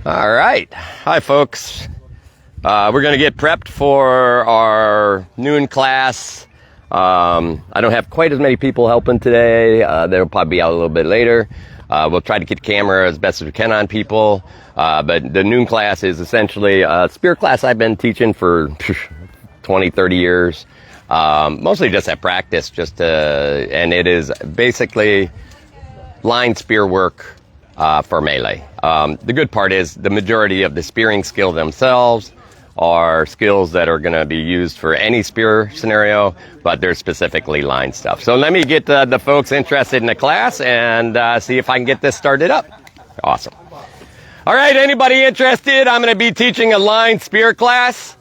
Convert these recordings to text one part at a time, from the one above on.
All right. Hi, folks. We're going to get prepped for our noon class. I don't have quite as many people helping today. They'll probably be out a little bit later. We'll try to get the camera as best as we can on people. But the noon class is essentially a spear class I've been teaching for 20, 30 years. Mostly just at practice, and it is basically line spear work for melee. The good part is the majority of the spearing skill themselves are skills that are going to be used for any spear scenario, but they're specifically line stuff. So let me get the folks interested in the class and see if I can get this started up. Awesome. All right, anybody interested? I'm going to be teaching a line spear class.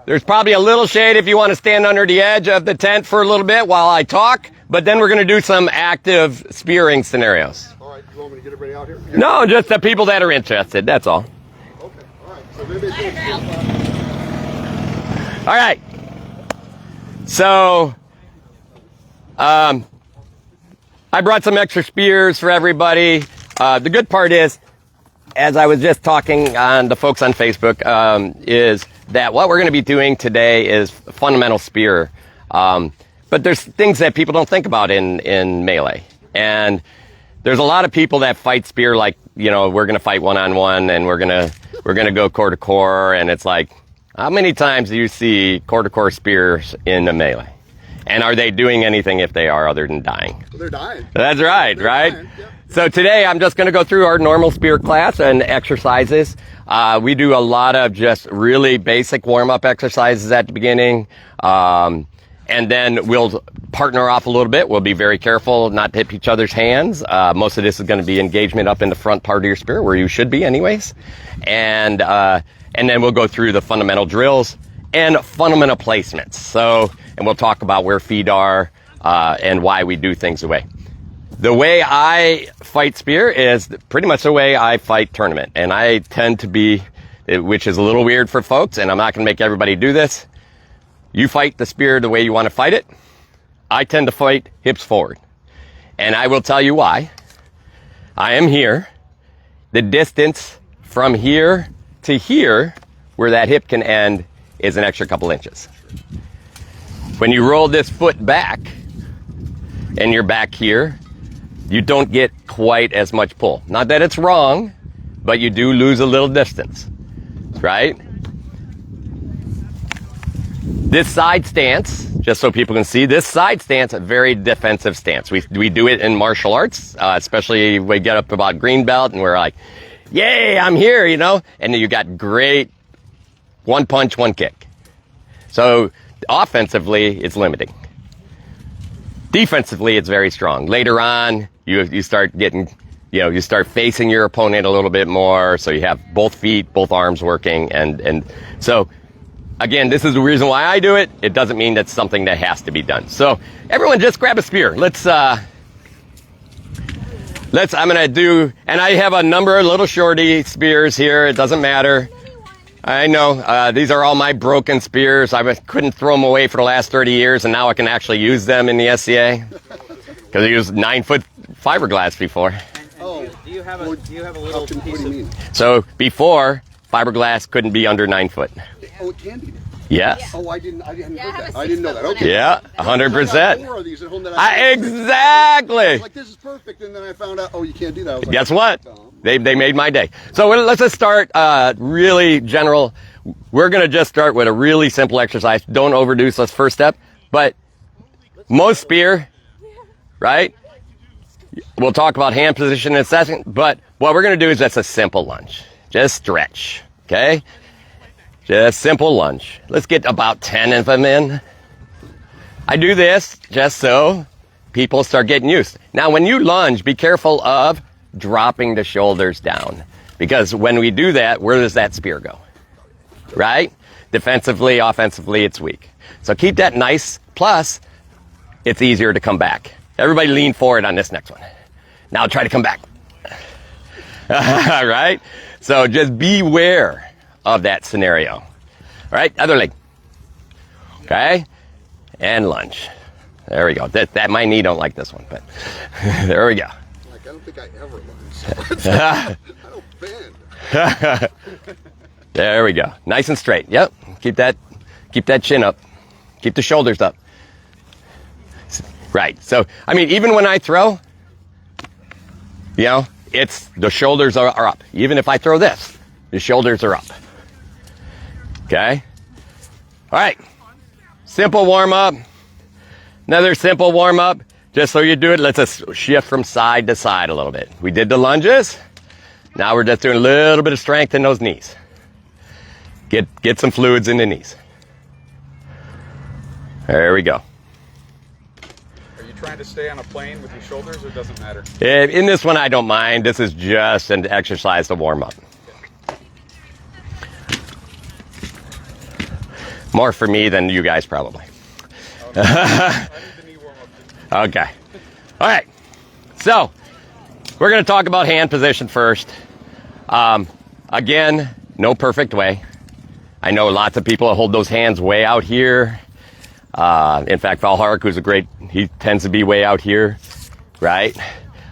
There's probably a little shade if you want to stand under the edge of the tent for a little bit while I talk, but then we're going to do some active spearing scenarios. All right, you want me to get everybody out here? No, just the people that are interested, that's all. Okay, all right. So maybe all right. So, I brought some extra spears for everybody. The good part is, as I was just talking on the folks on Facebook, is that what we're going to be doing today is fundamental spear. But there's things that people don't think about in melee. And there's a lot of people that fight spear like, you know, we're going to fight one-on-one and we're going to go core to core. And it's like, how many times do you see core to core spears in the melee? And are they doing anything if they are other than dying? Well, they're dying. That's right, they're right? Dying. Yep. So today I'm just going to go through our normal spear class and exercises. We do a lot of just really basic warm-up exercises at the beginning. And then we'll partner off a little bit. We'll be very careful not to hit each other's hands. Most of this is going to be engagement up in the front part of your spear, where you should be anyways. And then we'll go through the fundamental drills and fundamental placements. So, and we'll talk about where feet are, and why we do things the way. The way I fight spear is pretty much the way I fight tournament. And I tend to be, which is a little weird for folks, and I'm not going to make everybody do this. You fight the spear the way you want to fight it. I tend to fight hips forward. And I will tell you why. I am here. The distance from here to here, where that hip can end, is an extra couple inches. When you roll this foot back, and you're back here, you don't get quite as much pull. Not that it's wrong, but you do lose a little distance, right? This side stance, just so people can see, this side stance, a very defensive stance. We do it in martial arts, especially we get up about green belt and we're like, yay, I'm here, you know? And then you got great one punch, one kick. So offensively, it's limiting. Defensively, it's very strong. Later on, you start getting, you start facing your opponent a little bit more, so you have both feet, both arms working, and so, again, this is the reason why I do it. It doesn't mean that's something that has to be done. So, everyone just grab a spear. I'm gonna do, and I have a number of little shorty spears here, it doesn't matter. I know, these are all my broken spears. I couldn't throw them away for the last 30 years, and now I can actually use them in the SCA. Because I used 9-foot fiberglass before. Oh, do you have a little piece what do you mean? So, before, fiberglass couldn't be under 9 foot. Oh, it can be. Yes. Oh, I hadn't heard that. I didn't know that. Okay. Yeah, 100%. Four of these at home that I Exactly. was like, this is perfect, and then I found out, oh, you can't do that. I was like, Guess what? They made my day. So let's just start really general. We're going to just start with a really simple exercise. Don't overdo this first step. But most spear, right? We'll talk about hand position in a second. But what we're going to do is just a simple lunge. Just stretch, okay? Just simple lunge. Let's get about 10 of them in. I do this just so people start getting used. Now, when you lunge, be careful of dropping the shoulders down. Because when we do that, where does that spear go? Right? Defensively, offensively, it's weak. So keep that nice. Plus, it's easier to come back. Everybody lean forward on this next one. Now try to come back. All right? So just beware of that scenario. All right, other leg. Okay, and lunge. There we go. That my knee don't like this one, but there we go. Like, I don't think I ever learned. So I don't bend. There we go. Nice and straight. Yep. Keep that chin up. Keep the shoulders up. Right. So, I mean, even when I throw, you know, it's the shoulders are up. Even if I throw this, the shoulders are up. Okay. All right. Simple warm up. Another simple warm up. Just so you do it, let's just shift from side to side a little bit. We did the lunges. Now we're just doing a little bit of strength in those knees. Get some fluids in the knees. There we go. Are you trying to stay on a plane with your shoulders, or doesn't matter? In this one, I don't mind. This is just an exercise to warm up. More for me than you guys probably. Oh, no. I need the knee warm up. Okay. All right. So we're going to talk about hand position first. Again, no perfect way. I know lots of people hold those hands way out here. In fact, Valhark, who's he tends to be way out here, right?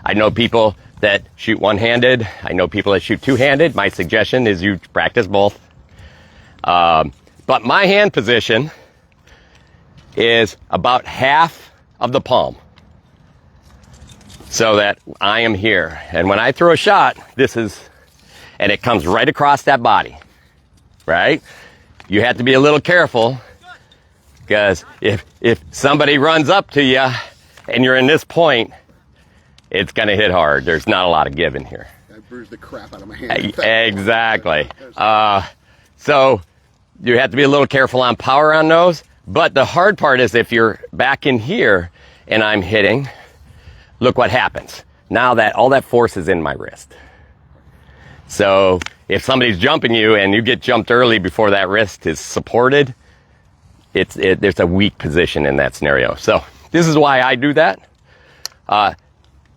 I know people that shoot one-handed. I know people that shoot two-handed. My suggestion is you practice both. But my hand position is about half of the palm, so that I am here. And when I throw a shot, and it comes right across that body, right? You have to be a little careful, because if somebody runs up to you and you're in this point, it's going to hit hard. There's not a lot of give in here. I bruised the crap out of my hand. Exactly. So you have to be a little careful on power on those. But the hard part is if you're back in here and I'm hitting, look what happens. Now that all that force is in my wrist. So if somebody's jumping you and you get jumped early before that wrist is supported, there's a weak position in that scenario. So this is why I do that.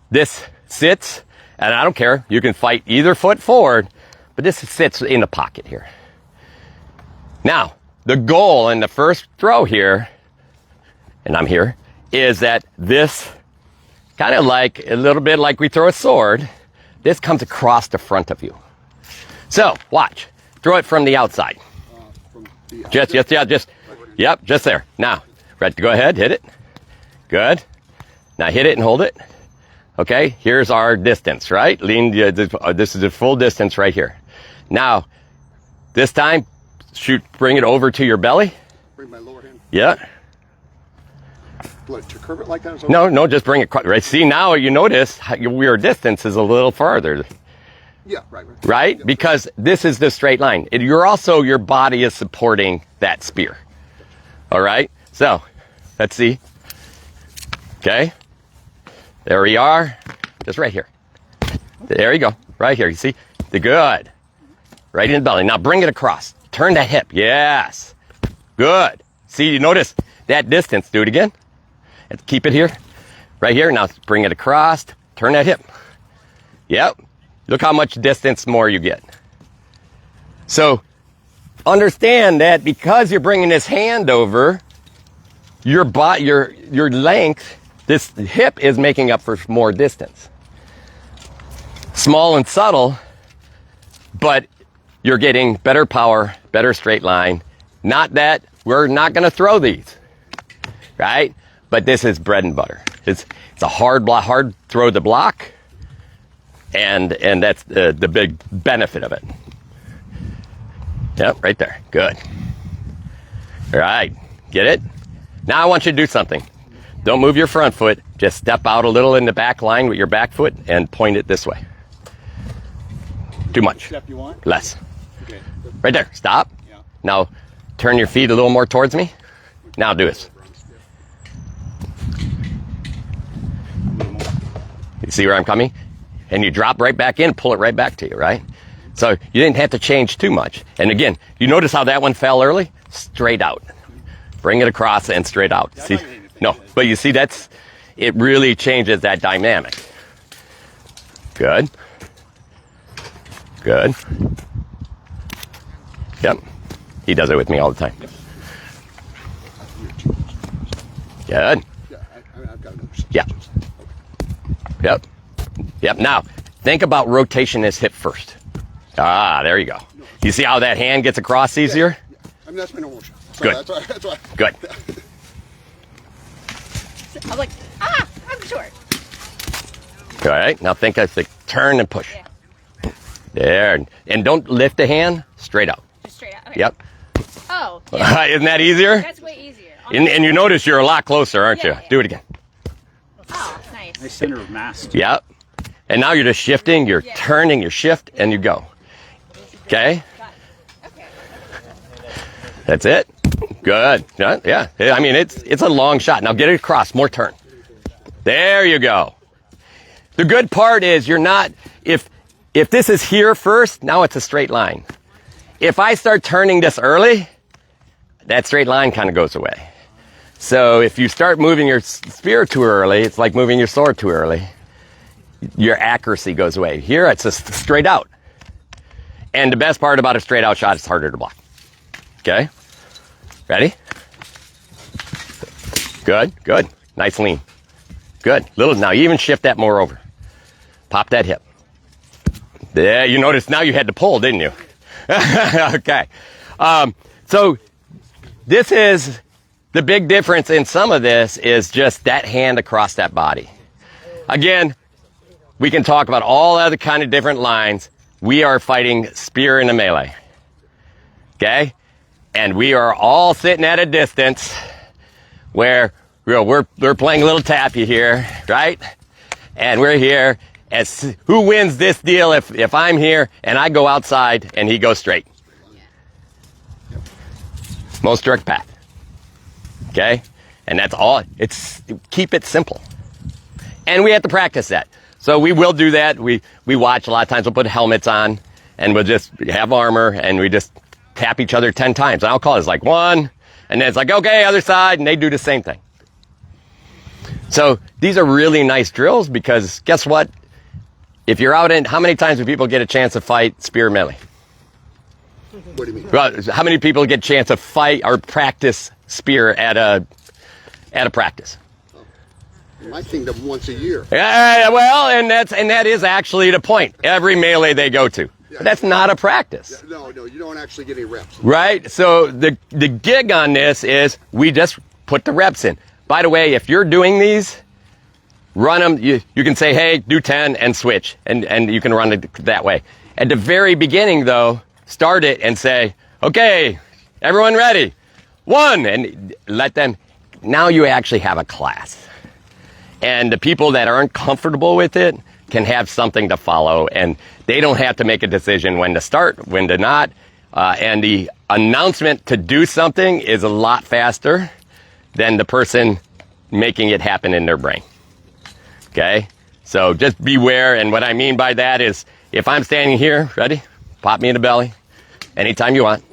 This sits, and I don't care. You can fight either foot forward, but this sits in the pocket here. Now, the goal in the first throw here, and I'm here, is that this, kind of like a little bit like we throw a sword, this comes across the front of you. So, watch. Throw it from the outside. Just there. Now, right, go ahead, hit it. Good. Now hit it and hold it. Okay, here's our distance, right? This is the full distance right here. Now, this time, bring it over to your belly. Bring my lower hand. Yeah. To curve it like that? Or no, just bring it, right? See, now you notice your distance is a little farther. Yeah, right. Right? Because this is the straight line. Your body is supporting that spear. All right? So, let's see. Okay. There we are. Just right here. There you go. Right here. You see? Good. Right in the belly. Now bring it across. Turn that hip. Yes. Good. See, you notice that distance. Do it again. And keep it here. Right here. Now bring it across. Turn that hip. Yep. Look how much distance more you get. So understand that because you're bringing this hand over, your length, this hip is making up for more distance. Small and subtle, but you're getting better power, better straight line. Not that we're not going to throw these, right? But this is bread and butter. It's a hard throw to block. And that's the big benefit of it. Yep, right there. Good. All right. Get it? Now I want you to do something. Don't move your front foot. Just step out a little in the back line with your back foot and point it this way. Too much. Step you want? Less. Okay. Right there. Stop. Yeah. Now turn your feet a little more towards me. Now do this. You see where I'm coming? And you drop right back in, pull it right back to you, right? So you didn't have to change too much. And again, you notice how that one fell early? Straight out. Bring it across and straight out. See? No, but you see it really changes that dynamic. Good. Good. Yep. He does it with me all the time. Good. Yep. Yep. Yep. Now, think about rotation this hip first. Ah, there you go. You see how that hand gets across easier? Yeah. I mean, that's my normal shot. So Good. That's why. Good. I'm like, I'm short. All right. Now think of the turn and push. Yeah. There. And don't lift the hand. Straight out. Just straight out. Okay. Yep. Oh, yeah. Isn't that easier? That's way easier. And you notice you're a lot closer, aren't you? Yeah, yeah. Do it again. Oh, nice. Nice center of mass. Yep. And now you're just shifting, you're Yeah. turning, you shift, and you go. Okay? Got it. Okay. That's it. Good. Yeah. I mean, it's a long shot. Now get it across. More turn. There you go. The good part is you're not, if this is here first, now it's a straight line. If I start turning this early, that straight line kind of goes away. So if you start moving your spear too early, it's like moving your sword too early. Your accuracy goes away. Here, it's just straight out. And the best part about a straight out shot is it's harder to block. Okay? Ready? Good, good. Nice lean. Good. Little, now you even shift that more over. Pop that hip. Yeah, you noticed now you had to pull, didn't you? Okay. So this is the big difference in some of this is just that hand across that body. Again, we can talk about all other kind of different lines. We are fighting spear in a melee. Okay? And we are all sitting at a distance where we're playing a little tappy here, right? And we're here as who wins this deal if I'm here and I go outside and he goes straight. Most direct path. Okay? And that's all. Keep it simple. And we have to practice that. So we will do that. We watch a lot of times. We'll put helmets on and we'll just have armor and we just tap each other 10 times. And I'll call it like 1, and then it's like, okay, other side, and they do the same thing. So these are really nice drills because guess what? If you're out in, how many times do people get a chance to fight spear melee? What do you mean? Well, how many people get a chance to fight or practice spear at a practice? In my kingdom, once a year. Yeah, well, and that is actually the point. Every melee they go to. But that's not a practice. No, you don't actually get any reps. Right? So the gig on this is we just put the reps in. By the way, if you're doing these, run them. You can say, hey, do 10 and switch. And you can run it that way. At the very beginning, though, start it and say, okay, everyone ready? 1, and let them. Now you actually have a class. And the people that aren't comfortable with it can have something to follow, and they don't have to make a decision when to start, when to not. And the announcement to do something is a lot faster than the person making it happen in their brain. Okay? So just beware, and what I mean by that is if I'm standing here, ready? Pop me in the belly anytime you want.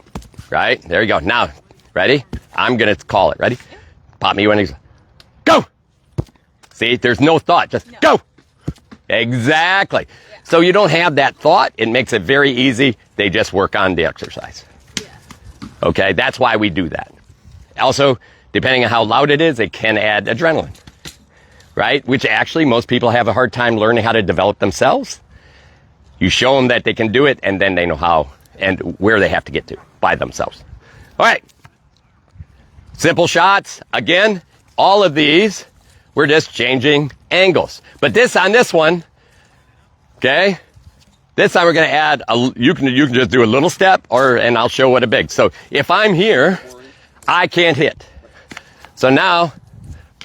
Right? There you go. Now, ready? I'm going to call it. Ready? Pop me when he's go! See, there's no thought. Just go! Exactly. Yeah. So you don't have that thought. It makes it very easy. They just work on the exercise. Yeah. Okay? That's why we do that. Also, depending on how loud it is, it can add adrenaline. Right? Which actually most people have a hard time learning how to develop themselves. You show them that they can do it, and then they know how and where they have to get to by themselves. All right. Simple shots. Again, all of these, we're just changing angles. But on this one, okay, this time we're going to add, you can just do a little step, and I'll show what a big. So if I'm here, I can't hit. So now,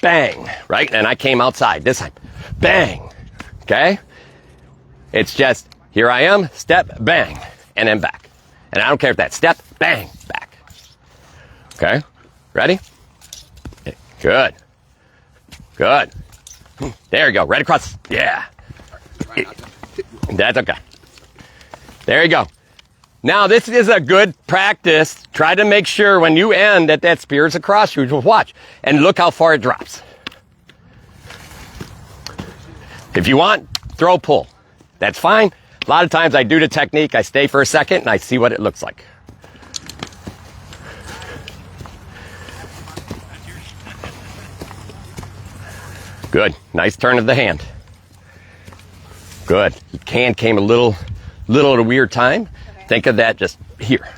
bang, right? And I came outside this time. Bang, okay? It's just, here I am, step, bang, and then back. And I don't care if that's step, bang, back. Okay? Ready? Good. Good. There you go. Right across. Yeah. That's okay. There you go. Now, this is a good practice. Try to make sure when you end that spear is across you. Just watch. And look how far it drops. If you want, throw, pull. That's fine. A lot of times I do the technique. I stay for a second and I see what it looks like. Good. Nice turn of the hand. Good. Hand came a little at a weird time. Okay. Think of that just here.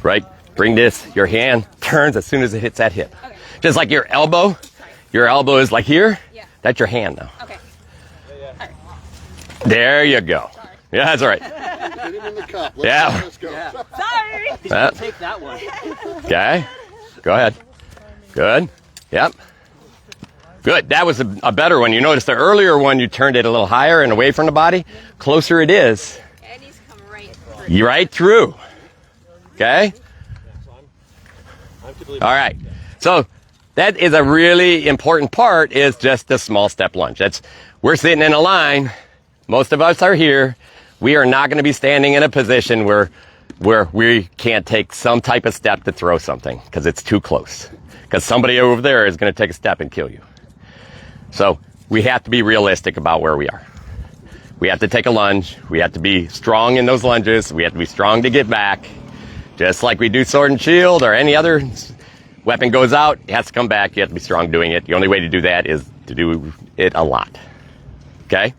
Right? Bring this. Your hand turns as soon as it hits that hip. Okay. Just like your elbow. Your elbow is like here. Yeah. That's your hand now. Okay. All right. There you go. Sorry. Yeah, that's all right. Get him in the cup. Let's go. Sorry. He's gonna take that one. Okay. Go ahead. Good. Yep. Good. That was a better one. You noticed the earlier one, you turned it a little higher and away from the body. Closer it is. And he's come right through. You're right through. Okay? All right. So that is a really important part, is just the small step lunge. We're sitting in a line. Most of us are here. We are not going to be standing in a position where we can't take some type of step to throw something because it's too close. Because somebody over there is going to take a step and kill you. So we have to be realistic about where we are. We have to take a lunge. We have to be strong in those lunges. We have to be strong to get back. Just like we do sword and shield or any other weapon goes out, it has to come back. You have to be strong doing it. The only way to do that is to do it a lot. Okay?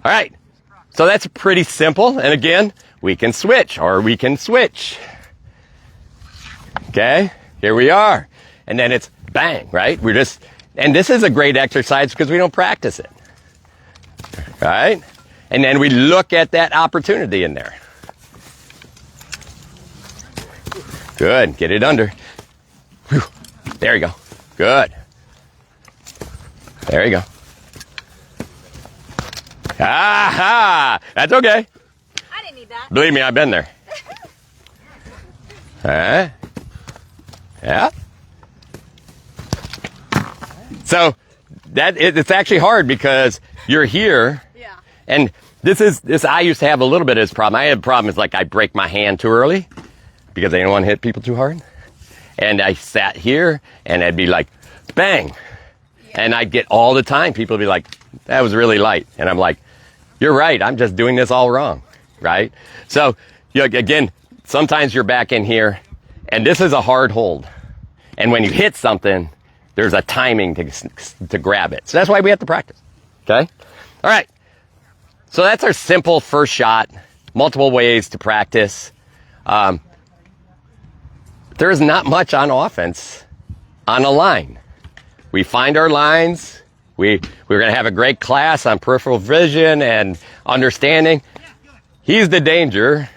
All right. So that's pretty simple. And again, we can switch or we can switch. Okay? Here we are. And then it's bang, right? And this is a great exercise because we don't practice it. Right? And then we look at that opportunity in there. Good. Get it under. Whew. There you go. Good. There you go. Aha! That's okay. I didn't need that. Believe me, I've been there. Yeah. So it's actually hard because you're here. Yeah. And this I used to have a little bit of this problem. I had a problem is like I break my hand too early because I didn't want to hit people too hard. And I sat here and I'd be like, bang. Yeah. And I'd get all the time. People would be like, that was really light. And I'm like, you're right. I'm just doing this all wrong. Right? So again, sometimes you're back in here and this is a hard hold. And when you hit something, there's a timing to grab it. So that's why we have to practice. Okay? All right. So that's our simple first shot. Multiple ways to practice. There is not much on offense on a line. We find our lines. We're going to have a great class on peripheral vision and understanding. He's the danger,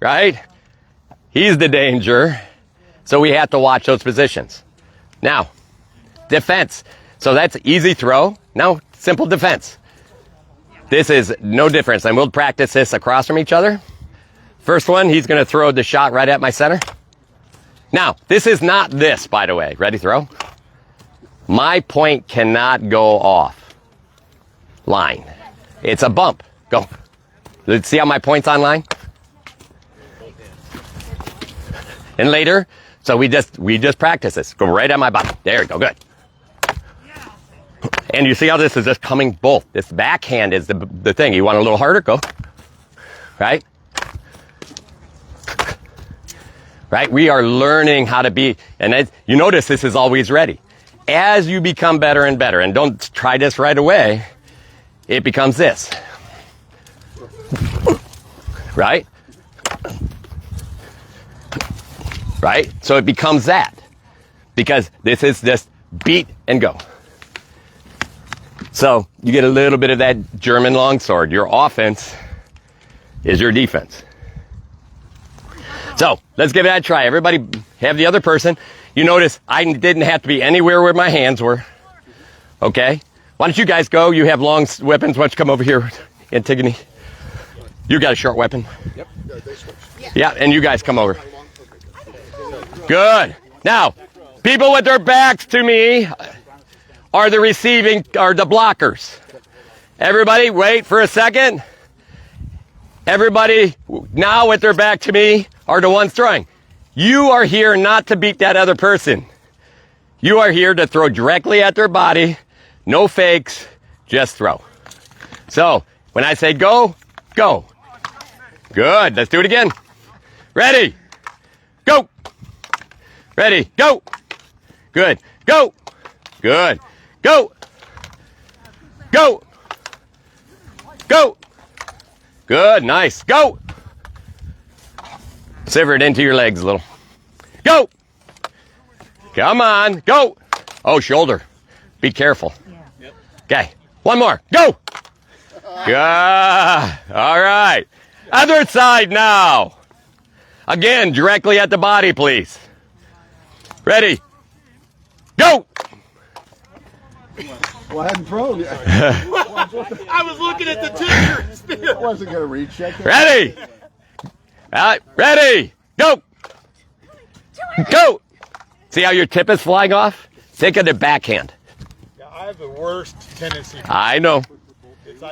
right? He's the danger. So we have to watch those positions. Now, defense. So that's easy throw. Now, simple defense. This is no difference. And we'll practice this across from each other. First one, he's going to throw the shot right at my center. Now, this is not this, by the way. Ready, throw? My point cannot go off line. It's a bump. Go. Let's see how my point's on line. And later, so we just practice this. Go right at my bottom. There you go. Good. And you see how this is just coming both. This backhand is the thing. You want a little harder? Go. Right? Right? We are learning how to be, and as you notice this is always ready. As you become better and better, and don't try this right away, it becomes this. Right? Right? So it becomes that. Because this is just beat and go. So you get a little bit of that German longsword. Your offense is your defense. So let's give that a try. Everybody have the other person. You notice I didn't have to be anywhere where my hands were. Okay? Why don't you guys go? You have long weapons. Why don't you come over here, Antigone? You got a short weapon. Yep. Yeah, and you guys come over. Good. Now, people with their backs to me are the blockers. Everybody, wait for a second. Everybody now with their back to me are the ones throwing. You are here not to beat that other person. You are here to throw directly at their body. No fakes, just throw. So, when I say go, go. Good, let's do it again. Ready, go. Ready, go. Good, go. Good, go. Go. Go. Good, nice. Go. Siver it into your legs a little. Go. Come on, go. Oh, shoulder. Be careful. Okay, one more. Go. Good. All right. Other side now. Again, directly at the body, please. Ready. Go. Well, I hadn't thrown yet. I was looking at the ticker. I wasn't going to recheck it. Ready. All right, ready. Go. Go. See how your tip is flying off? Think of the backhand. Yeah, I have the worst tendency to I know.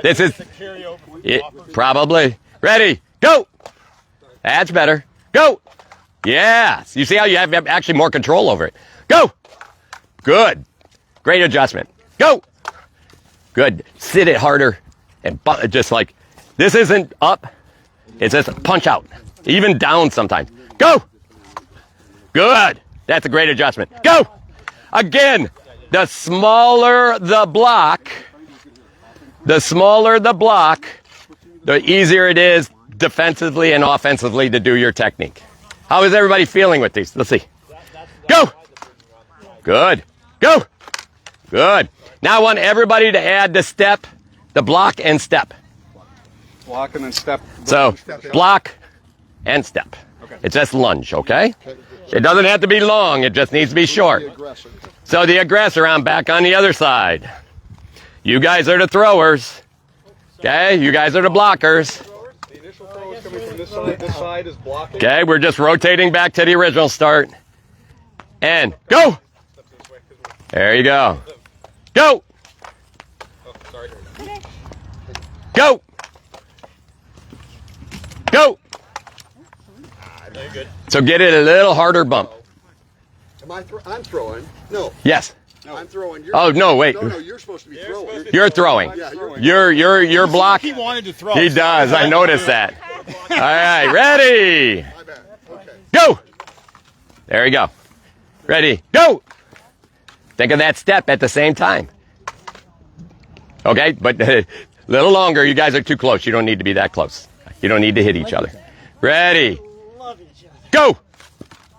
This is carry over it, probably. Ready. Go. That's better. Go. Yes. You see how you have actually more control over it. Go. Good. Great adjustment. Go. Good. Sit it harder and just like this isn't up. It's just punch out. Even down sometimes. Go. Good. That's a great adjustment. Go. Again. The smaller the block, the easier it is defensively and offensively to do your technique. How is everybody feeling with these? Let's see. Go. Good. Go. Good. Now I want everybody to add the step, the block and step. block and then step. So block and step. Okay. It's just lunge, okay? It doesn't have to be long. It just needs to be short. So the aggressor, I'm back on the other side. You guys are the throwers. Okay? You guys are the blockers. The initial throw is coming from this side. This side is blocking. Okay, we're just rotating back to the original start. And go! There you go. Go! Oh, sorry. Go! Go! Very good. So get it a little harder bump. I'm throwing. No, Yes. I'm throwing. You're, Oh, no, wait. No, you're supposed to be throwing. You're throwing. Yeah, you're Your block. He wanted to throw. He does. I noticed that. All right, ready. My bad. Okay. Go. There you go. Ready. Go. Think of that step at the same time. Okay, but a little longer. You guys are too close. You don't need to be that close. You don't need to hit each other. Ready. Go.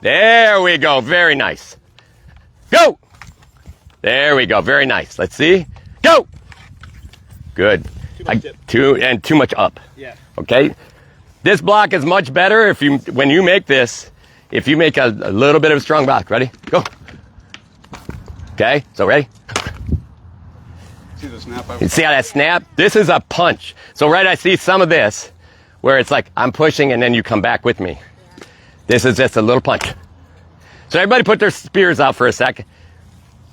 There we go. Very nice. Go. There we go. Very nice. Let's see. Go. Good. Too much up. Yeah. Okay. This block is much better when you make this. If you make a little bit of a strong block. Ready? Go. Okay. So ready? See the snap? You see how that snap? This is a punch. So right, I see some of this where it's like I'm pushing and then you come back with me. This is just a little punch. So everybody put their spears out for a second.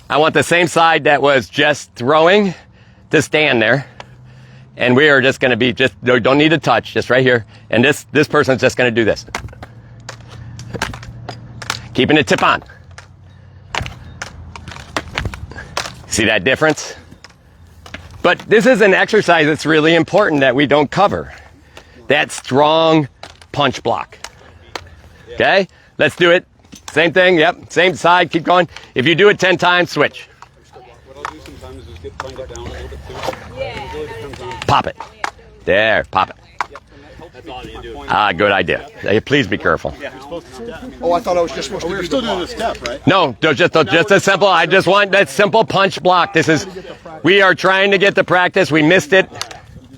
I want the same side that was just throwing to stand there. And we are just going to be don't need to touch, just right here. And this person's just going to do this. Keeping the tip on. See that difference? But this is an exercise that's really important that we don't cover. That strong punch block. Okay? Let's do it. Same thing, yep. Same side, keep going. If you do it 10 times, switch. What I'll do sometimes is just bring it down a little bit too. It really depends on. Pop it. There, pop it. That's all you do. Ah, good idea. Hey, please be careful. Oh, I thought I was just supposed to. We were still doing the step, right? No, just a simple, I just want that simple punch block. We are trying to get the practice. We missed it.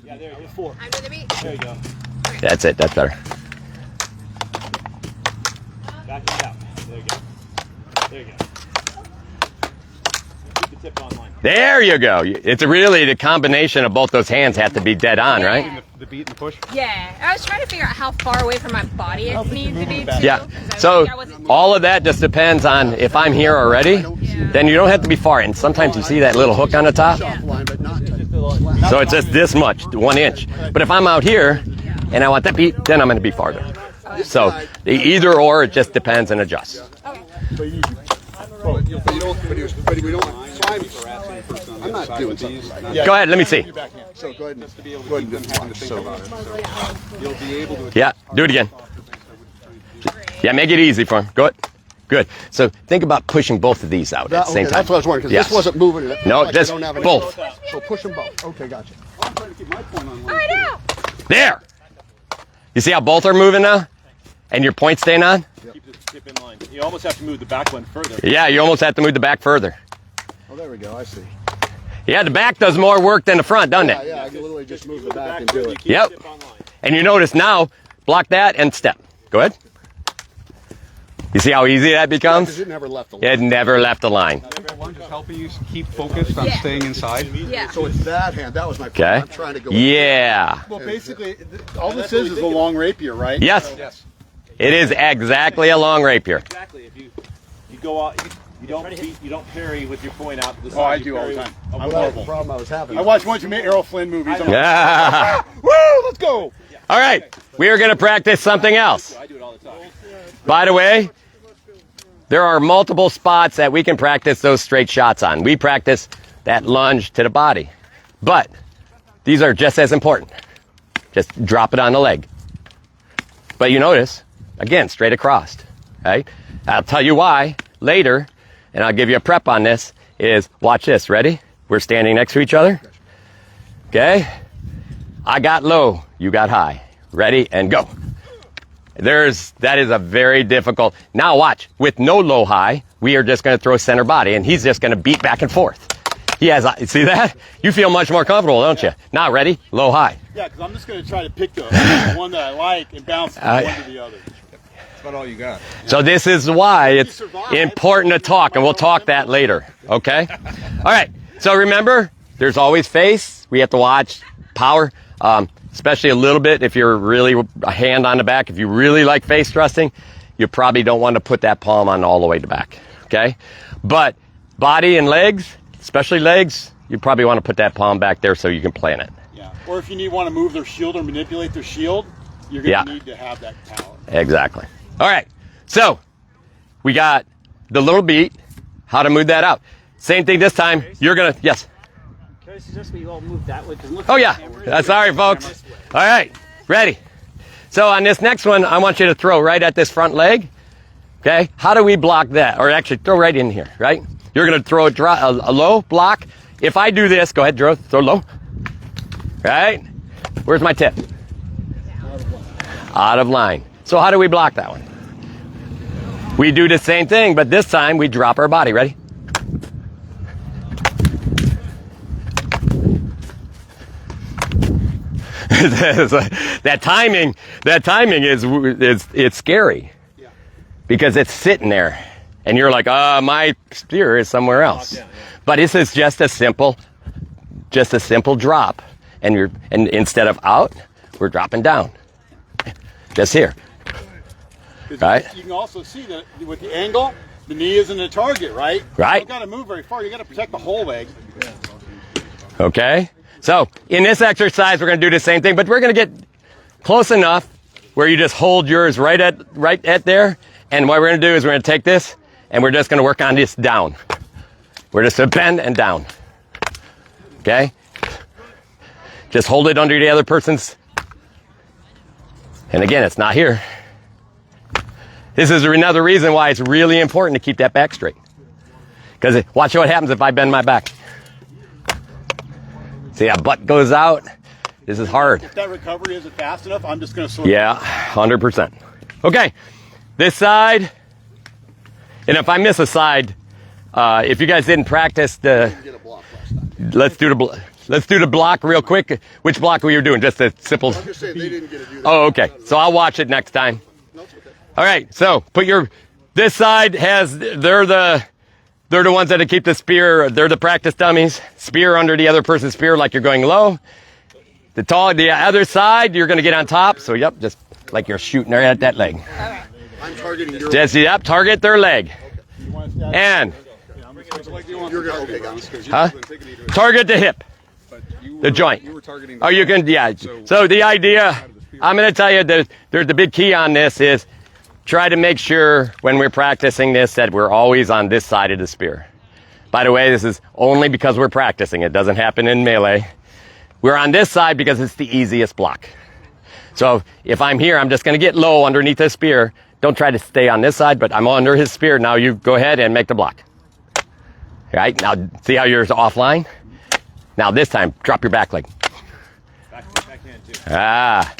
Yeah, there you go. 4. I'm to the beat. There you go. That's it, that's better. Back it out. There you go. There you go. Keep the tip on line. There you go. It's really the combination of both those hands have to be dead on, right? The beat and the push. Yeah, I was trying to figure out how far away from my body it needs to be, too. Yeah. 'cause I So wasn't- all of that just depends on if I'm here already, then you don't have to be far. And sometimes you see that little hook on the top. Line, but not touch. So it's just this much, 1 inch. But if I'm out here and I want that beat, then I'm going to be farther. So either or, it just depends and adjusts. But we don't. So I'm not doing something right now. Go ahead, let me see. So go ahead and do the punch. You'll be able to. Yeah, do it again. Yeah, make it easy for him. Go ahead. Good. So think about pushing both of these out at the same time. That's what I was wondering, because Yes. this wasn't moving. No, Like I just don't have any- both. So push them both. Okay, gotcha. I'm trying to keep my point on All right, out. There. You see how both are moving now? And your point's staying on? Keep the tip in line. You almost have to move the back one further. Yeah, you almost have to move the back further. Oh, there we go. I see. Yeah, the back does more work than the front, doesn't it? Yeah, I can literally just move the back Back and do further, it. keep Yep. the tip on line. And you notice now, block that and step. Go ahead. You see how easy that Because becomes? it never left the line. It never left the line. The lunge is helping you keep focused on Yeah. staying inside. Yeah. So it's that hand. That was my point. Okay. I'm trying to go. Yeah. Well, basically, all this is a long rapier, right? Yes, Yes. it is exactly a long rapier. Exactly. If you go out, you don't beat, you don't parry with your point out to the side. Oh, I you do all parry the time. with- I'm horrible. The problem I was having. I watched one too many Errol Flynn movies. I'm like, Yeah. woo, let's go. All right, we are going to practice something else. I do it all the time. By the way, there are multiple spots that we can practice those straight shots on. We practice that lunge to the body. But these are just as important. Just drop it on the leg. But you notice, again, straight across. Right? I'll tell you why later, and I'll give you a prep on this, is watch this. Ready? We're standing next to each other. Okay? I got low, you got high. Ready? And go. That is a very difficult. Now watch, with no low high, we are just going to throw center body, and he's just going to beat back and forth. He has, see that? You feel much more comfortable, don't you? Now ready? Low high. Yeah, because I'm just going to try to pick the one that I like and bounce from one to the other. That's about all you got. So this is why it's important to talk, and we'll talk that later, okay? All right, so remember, there's always face. We have to watch power, especially a little bit if you're really a hand on the back. If you really like face thrusting, you probably don't want to put that palm on all the way to back, okay? But body and legs, especially legs, you probably want to put that palm back there so you can plan it. Yeah. Or if you want to move their shield or manipulate their shield, you're going to need to have that power. Exactly. All right, so we got the little beat, how to move that out. Same thing this time. You're going to, yes. Can I suggest we all move that way? 'Cause look Oh, at yeah. the camera. Sorry, folks. All right, ready. So on this next one, I want you to throw right at this front leg. Okay, how do we block that? Or actually, throw right in here, right? You're going to throw a low block. If I do this, go ahead, throw low. Right? Where's my tip? Out of line. So how do we block that one? We do the same thing, but this time we drop our body. Ready? that timing is it's scary because it's sitting there and you're like, my spear is somewhere else. But this is just a simple drop, and instead of out, we're dropping down. Just here. Right? You can also see that with the angle, the knee isn't the target, right? Right. You don't got to move very far. You got to protect the whole leg. Okay? So in this exercise, we're going to do the same thing, but we're going to get close enough where you just hold yours right at there. And what we're going to do is we're going to take this and we're just going to work on this down. We're just going to bend and down. Okay? Just hold it under the other person's. And again, it's not here. This is another reason why it's really important to keep that back straight. Because watch what happens if I bend my back. See how butt goes out? This is hard. If that recovery isn't fast enough, I'm just going to sort of... Yeah, 100%. Okay, this side. And if I miss a side, if you guys didn't practice the... Get a block last time. Let's do the block real quick. Which block were you doing? Just a simple... I'm just saying they didn't get to do that. Oh, okay. So I'll watch it next time. No, it's okay. All right, so this side they're the ones that keep the spear, they're the practice dummies. Spear under the other person's spear like you're going low. The other side, you're gonna get on top. So yep, just like you're shooting right at that leg. I'm targeting your... Just, yep, target their leg. And, You're going to... Okay, got it. huh? Target the hip, the joint. You were targeting. Oh, you can, yeah. So the idea, I'm gonna tell you that there's the big key on this is try to make sure when we're practicing this that we're always on this side of the spear. By the way, this is only because we're practicing. It doesn't happen in melee. We're on this side because it's the easiest block. So if I'm here, I'm just going to get low underneath the spear don't try to stay on this side, but I'm under his spear. Now you go ahead and make the block. All right, now see how yours offline? Now this time, drop your back leg. Backhand too. Ah.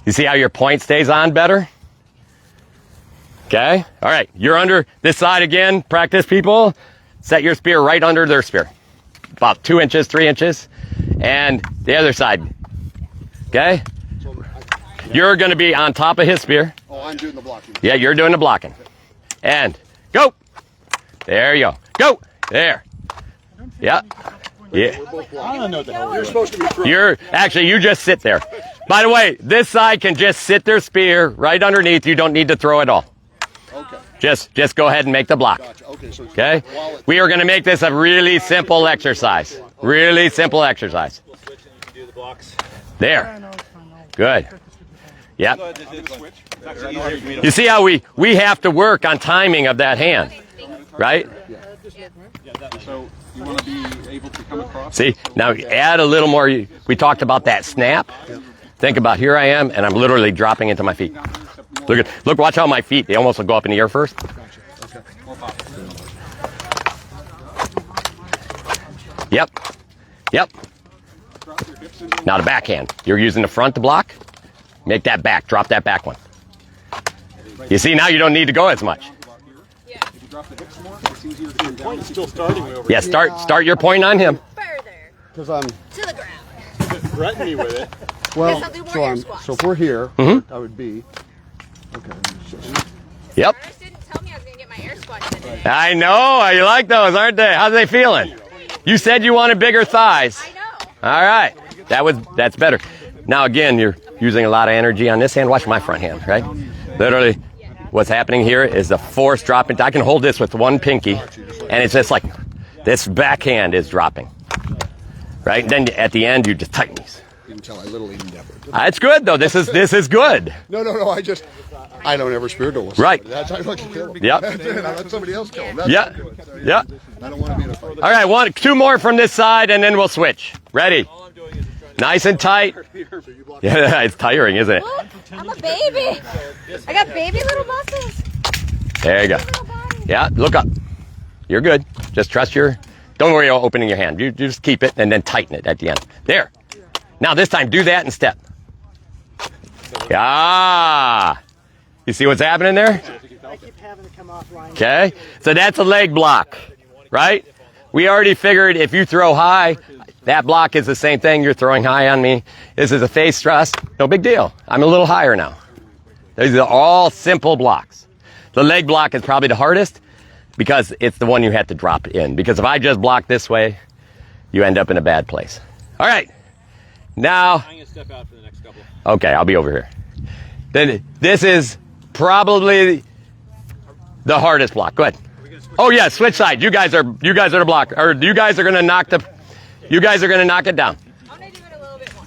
You see how your point stays on better? Okay, all right, you're under this side again. Practice, people. Set your spear right under their spear. About 2 inches, 3 inches. And the other side. Okay? You're going to be on top of his spear. Oh, I'm doing the blocking. Yeah, you're doing the blocking. And go. There you go. Go. There. Yeah. Yeah. I don't know what the hell you're supposed to be throwing. You just sit there. By the way, this side can just sit their spear right underneath. You don't need to throw it all. Okay. Just go ahead and make the block. Gotcha. Okay. So Okay? We are going to make this a really simple exercise. Really simple exercise. We'll switch and you can do the blocks. There. Good. Yep. Go ahead, just do the switch. It's actually easier for me to. You see how we have to work on timing of that hand, right? So you want to be able to come across? See, now add a little more. We talked about that snap. Think about here I am, and I'm literally dropping into my feet. Look, watch how my feet, they almost will go up in the air first. Yep. Now the backhand. You're using the front to block. Make that back. Drop that back one. You see, now you don't need to go as much. Your point's still starting way over Yeah, start your point on him. Further because I'm to the ground. here. Threaten me with it. well. Yes, I'll do more So air I'm. squats. So if we're here, Mm-hmm. I would be. Okay. Yep. First didn't tell me I was gonna get my air squats today. I know. You like those, aren't they? How's they feeling? You said you wanted bigger thighs. I know. All right. That's better. Now again, you're using a lot of energy on this hand. Watch my front hand, right? Literally, what's happening here is the force dropping. I can hold this with one pinky, and it's just like this backhand is dropping. Right? Then at the end, you just tighten these. You can tell I literally never. It's good though. This is good. No. I don't ever spear duel. Right. That's I fucking kill him. Yep. That's it. I let somebody else kill him. That's Yeah. Yeah. I don't want to be in a fight. All right. Two more from this side, and then we'll switch. Ready? All I'm doing is just trying to. Nice and tight. Yeah, it's tiring, isn't it? Look, I'm a baby. I got baby little muscles. There you go. Little body. Yeah, look up. You're good. Just trust don't worry about opening your hand. You just keep it and then tighten it at the end. There. Now this time, do that and step. Yeah. You see what's happening there? I keep having to come offline. Okay. So that's a leg block, right? We already figured if you throw high, that block is the same thing. You're throwing high on me. This is a face thrust. No big deal. I'm a little higher now. These are all simple blocks. The leg block is probably the hardest because it's the one you have to drop in. Because if I just block this way, you end up in a bad place. All right. Now, I'm gonna step out for the next couple. okay, I'll be over here. Then this is probably the hardest block. Go ahead. Oh yeah, switch side. You guys are the block, or you guys are gonna knock it down. I'm gonna do it a little bit more.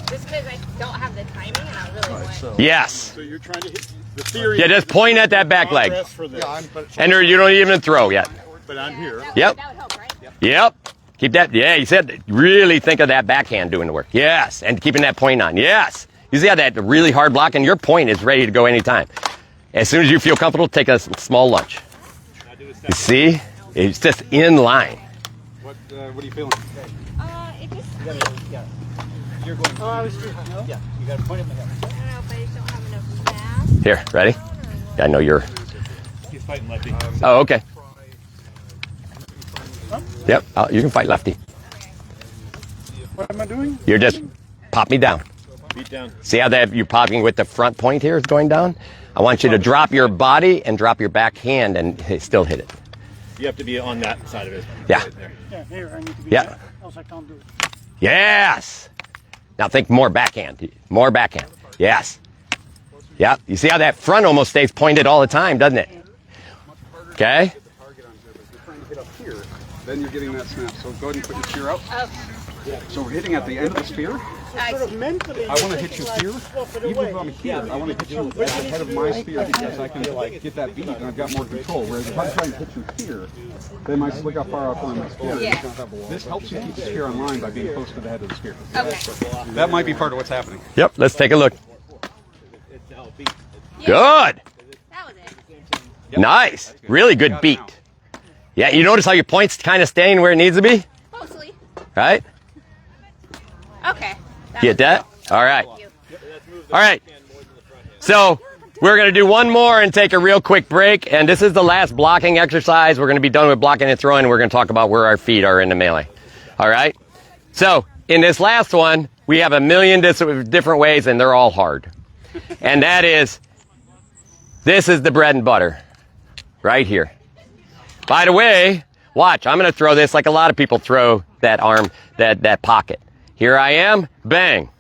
Just because I don't have the timing and I really want. Yes. So you're trying to hit the theory. Yeah, just point at that back leg. Progress for this. And you don't even throw yet. But I'm here. Yep. That would help, right? Yep. Keep that. Yeah, you said really think of that backhand doing the work. Yes. And keeping that point on. Yes. You see how that really hard block and your point is ready to go anytime. As soon as you feel comfortable, take a small lunge. You see? It's just in line. What are you feeling? It just. You're going. Oh, I was just. Yeah, you got to point at my head. I don't know if I just don't have enough mass. Here, ready? Yeah, I know you're. He's fighting lefty. Oh, okay. Yep, you can fight lefty. What am I doing? You're just pop me down. Beat down. See how that you're popping with the front point here is going down? I want you to drop your body and drop your back hand and still hit it. You have to be on that side of it. Yeah. Right there. Yeah, here, I need to be Yeah. there, else I can't do it. Yes. Now think more backhand. More backhand. Yes. Yep. You see how that front almost stays pointed all the time, doesn't it? Okay. Trying to hit up here, then you're getting that snap. So go ahead and put your spear out. So we're hitting at the end of the spear. Sort of mentally. I want to hit you here. Even if I'm here, I want to hit you at the head of my spear because I can get that beat and I've got more control. Whereas if I'm trying to hit you here, then look how far off on my spear. Yeah. This helps you keep the spear on line by being close to the head of the spear. Okay. That might be part of what's happening. Yep. Let's take a look. Good. That was it. Nice. Really good beat. Yeah, you notice how your point's kind of staying where it needs to be? Mostly. Right? Okay. Get that? All right. Thank you. All right. So we're going to do one more and take a real quick break. And this is the last blocking exercise. We're going to be done with blocking and throwing. And we're going to talk about where our feet are in the melee. All right. So in this last one, we have a million different ways, and they're all hard. And that is, this is the bread and butter right here. By the way, watch, I'm going to throw this like a lot of people throw that arm, that pocket. Here I am, bang.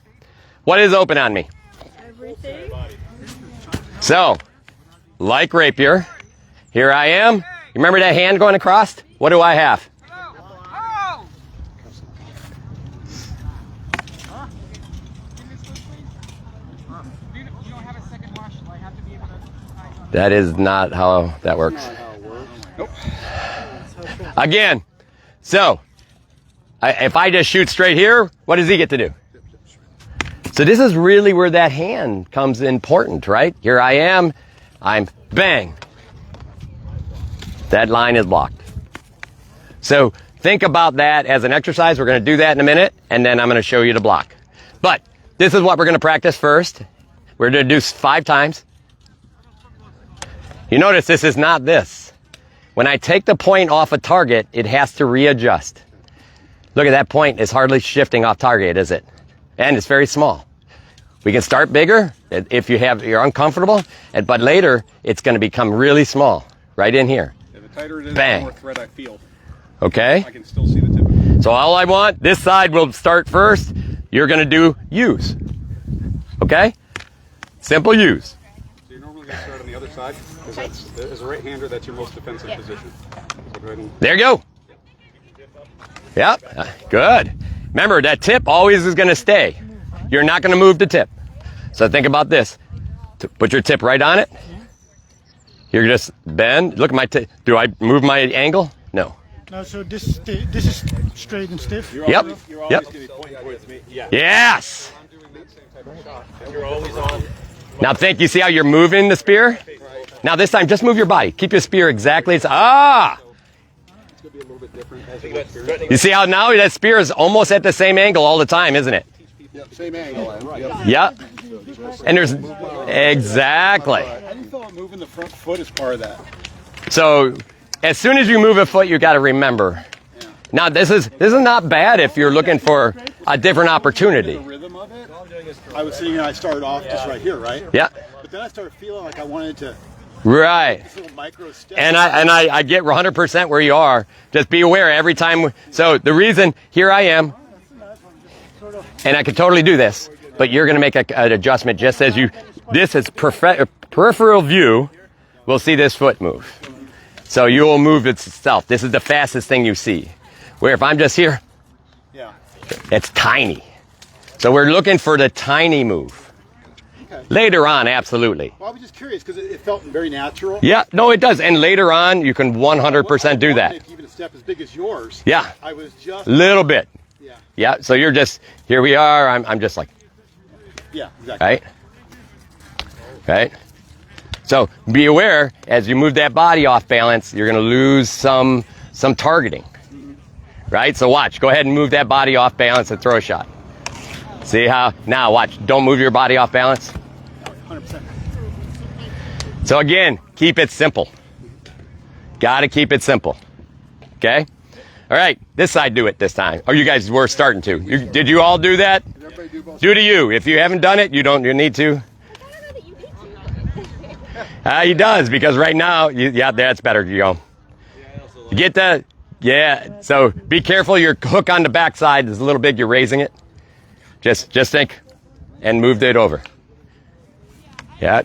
What is open on me? Everything. So, like rapier, here I am. You remember that hand going across? What do I have? That is not how that works. Again, so if I just shoot straight here, what does he get to do? So this is really where that hand comes important, right? Here I am, I'm bang. That line is blocked. So think about that as an exercise. We're going to do that in a minute, and then I'm going to show you the block. But this is what we're going to practice first. We're going to do 5 times. You notice this is not this. When I take the point off a target, it has to readjust. Look at that point, it's hardly shifting off target, is it? And it's very small. We can start bigger if you're uncomfortable, but later it's going to become really small, right in here. Yeah, the tighter it is, Bang. the more thread I feel. Okay? I can still see the tip of it. So all I want, this side will start first. You're going to do use. Okay? Simple use. So you're normally going to start on the other side, because as a right-hander, that's your most defensive position. So go ahead and... There you go. Yep. Good. Remember, that tip always is going to stay. You're not going to move the tip. So think about this. Put your tip right on it. You're just bend. Look at my tip. Do I move my angle? No. No, so this is straight and stiff. Yep. You're always Yep. going to be pointing towards me. Yeah. Yes. I'm doing that same type of shot. You're always on. Now think, you see how you're moving the spear? Now this time, just move your body. Keep your spear exactly. It's going to be a little bit different as you experience. You see how now that spear is almost at the same angle all the time, isn't it? Yep, same angle. Yep. Yep. And there's, exactly. I didn't feel like moving the front foot as part of that. So as soon as you move a foot, you got to remember. Now this is not bad if you're looking for a different opportunity. The rhythm of it, I was sitting here, I started off just right here, right? Yeah. But then I started feeling like I wanted to, Right. this little micro step. And I get 100% where you are. Just be aware every time. So the reason, here I am, and I could totally do this, but you're going to make an adjustment just as you, this is peripheral view, will see this foot move. So you will move itself. This is the fastest thing you see. Where if I'm just here, Yeah. it's tiny. So we're looking for the tiny move. Okay. Later on, absolutely. Well, I was just curious because it felt very natural. Yeah, no, it does. And later on, you can 100% do that. Even a step as big as yours. Yeah. I was just. Little bit. Yeah. Yeah, so you're just, here we are, I'm just like, Yeah, exactly. right? Right? So be aware, as you move that body off balance, you're going to lose some targeting. Right? So watch, go ahead and move that body off balance and throw a shot. See how, now watch, don't move your body off balance. 100%. So again, keep it simple. Got to keep it simple. Okay? All right, this side do it this time. Oh, you guys were starting to. Did you all do that? Everybody do both. Do to you. If you haven't done it, you need to. He does, because right now, yeah, that's better, you go. You get the, yeah, so be careful, your hook on the back side is a little big, you're raising it. Just think, and moved it over. Yeah.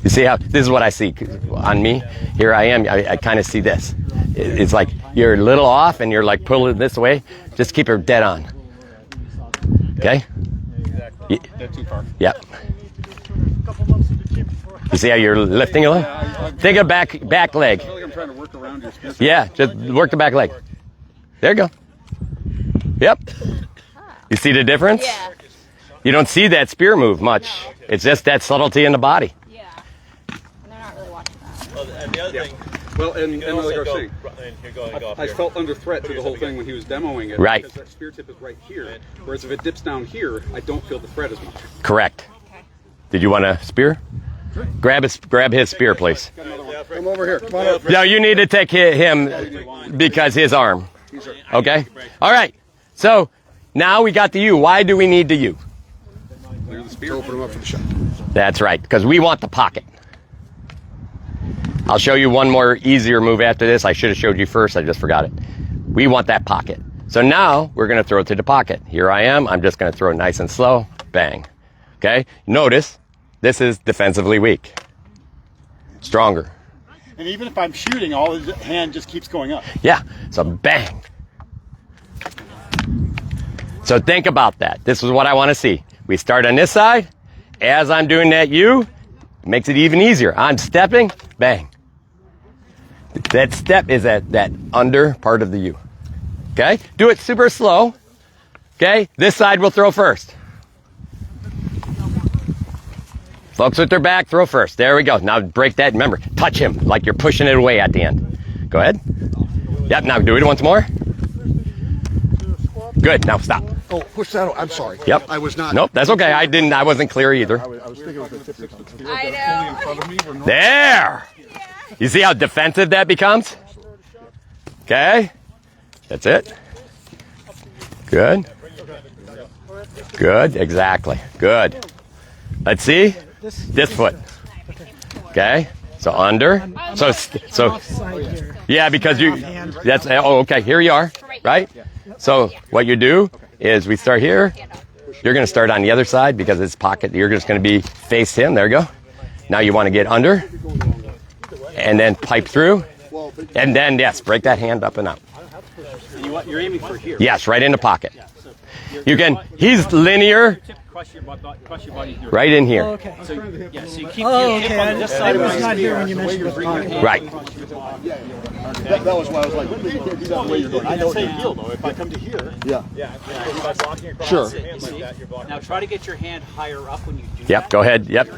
You see how, this is what I see on me. Here I am, I kind of see this. It's like you're a little off and you're like pulling this way. Just keep her dead on. Okay? Exactly. Dead too far. Yep. You see how you're lifting a little? Think of back leg. I feel like I'm trying to work around your spear. Yeah, just work the back leg. There you go. Yep. You see the difference? Yeah. You don't see that spear move much. It's just that subtlety in the body. Yeah. And they're not really watching that. Well, and the other thing, Well, and like I was saying, you're going off I here. felt under threat through the whole thing when he was demoing it. Right. Because that spear tip is right here. Whereas if it dips down here, I don't feel the threat as much. Correct. Did you want a spear? Grab his spear, please. Come over here. Come on up. No, you need to take him because his arm. Okay? All right. So now we got the U. Why do we need the U? Clear the spear. Open them up for the shot. That's right, because we want the pocket. I'll show you one more easier move after this. I should have showed you first. I just forgot it. We want that pocket. So now we're going to throw it to the pocket. Here I am. I'm just going to throw it nice and slow. Bang. Okay? Notice this is defensively weak. Stronger. And even if I'm shooting, all the hand just keeps going up. Yeah. So bang. So think about that. This is what I want to see. We start on this side. As I'm doing that U, it makes it even easier. I'm stepping, bang. That step is at that under part of the U. Okay? Do it super slow. Okay? This side will throw first. Folks with their back, throw first. There we go. Now break that. Remember, touch him like you're pushing it away at the end. Go ahead. Yep, now do it once more. Good, now stop. Oh, push that. I'm sorry. Yep. I was not. Nope, that's okay. I wasn't clear either. I was thinking it was the tip of the spear. I know. There! You see how defensive that becomes? Okay? That's it. Good. Good, exactly. Good. Let's see. This foot. Okay? So under. So yeah, because that's okay, here you are, right? So what you do is we start here. You're going to start on the other side because it's pocket. You're just going to be face him. There you go. Now you want to get under and then pipe through. And then, yes, break that hand up and out. You're aiming for here. Yes, right in the pocket. You can, he's linear right in here. Okay. So you keep Oh, okay. I was not here when you mentioned the pocket. Right. That was why I was like, you can't do that the way you're going. I know say heel though. If I come to here, Sure. Now try to get your hand higher up when you do Yep, go ahead. Yep.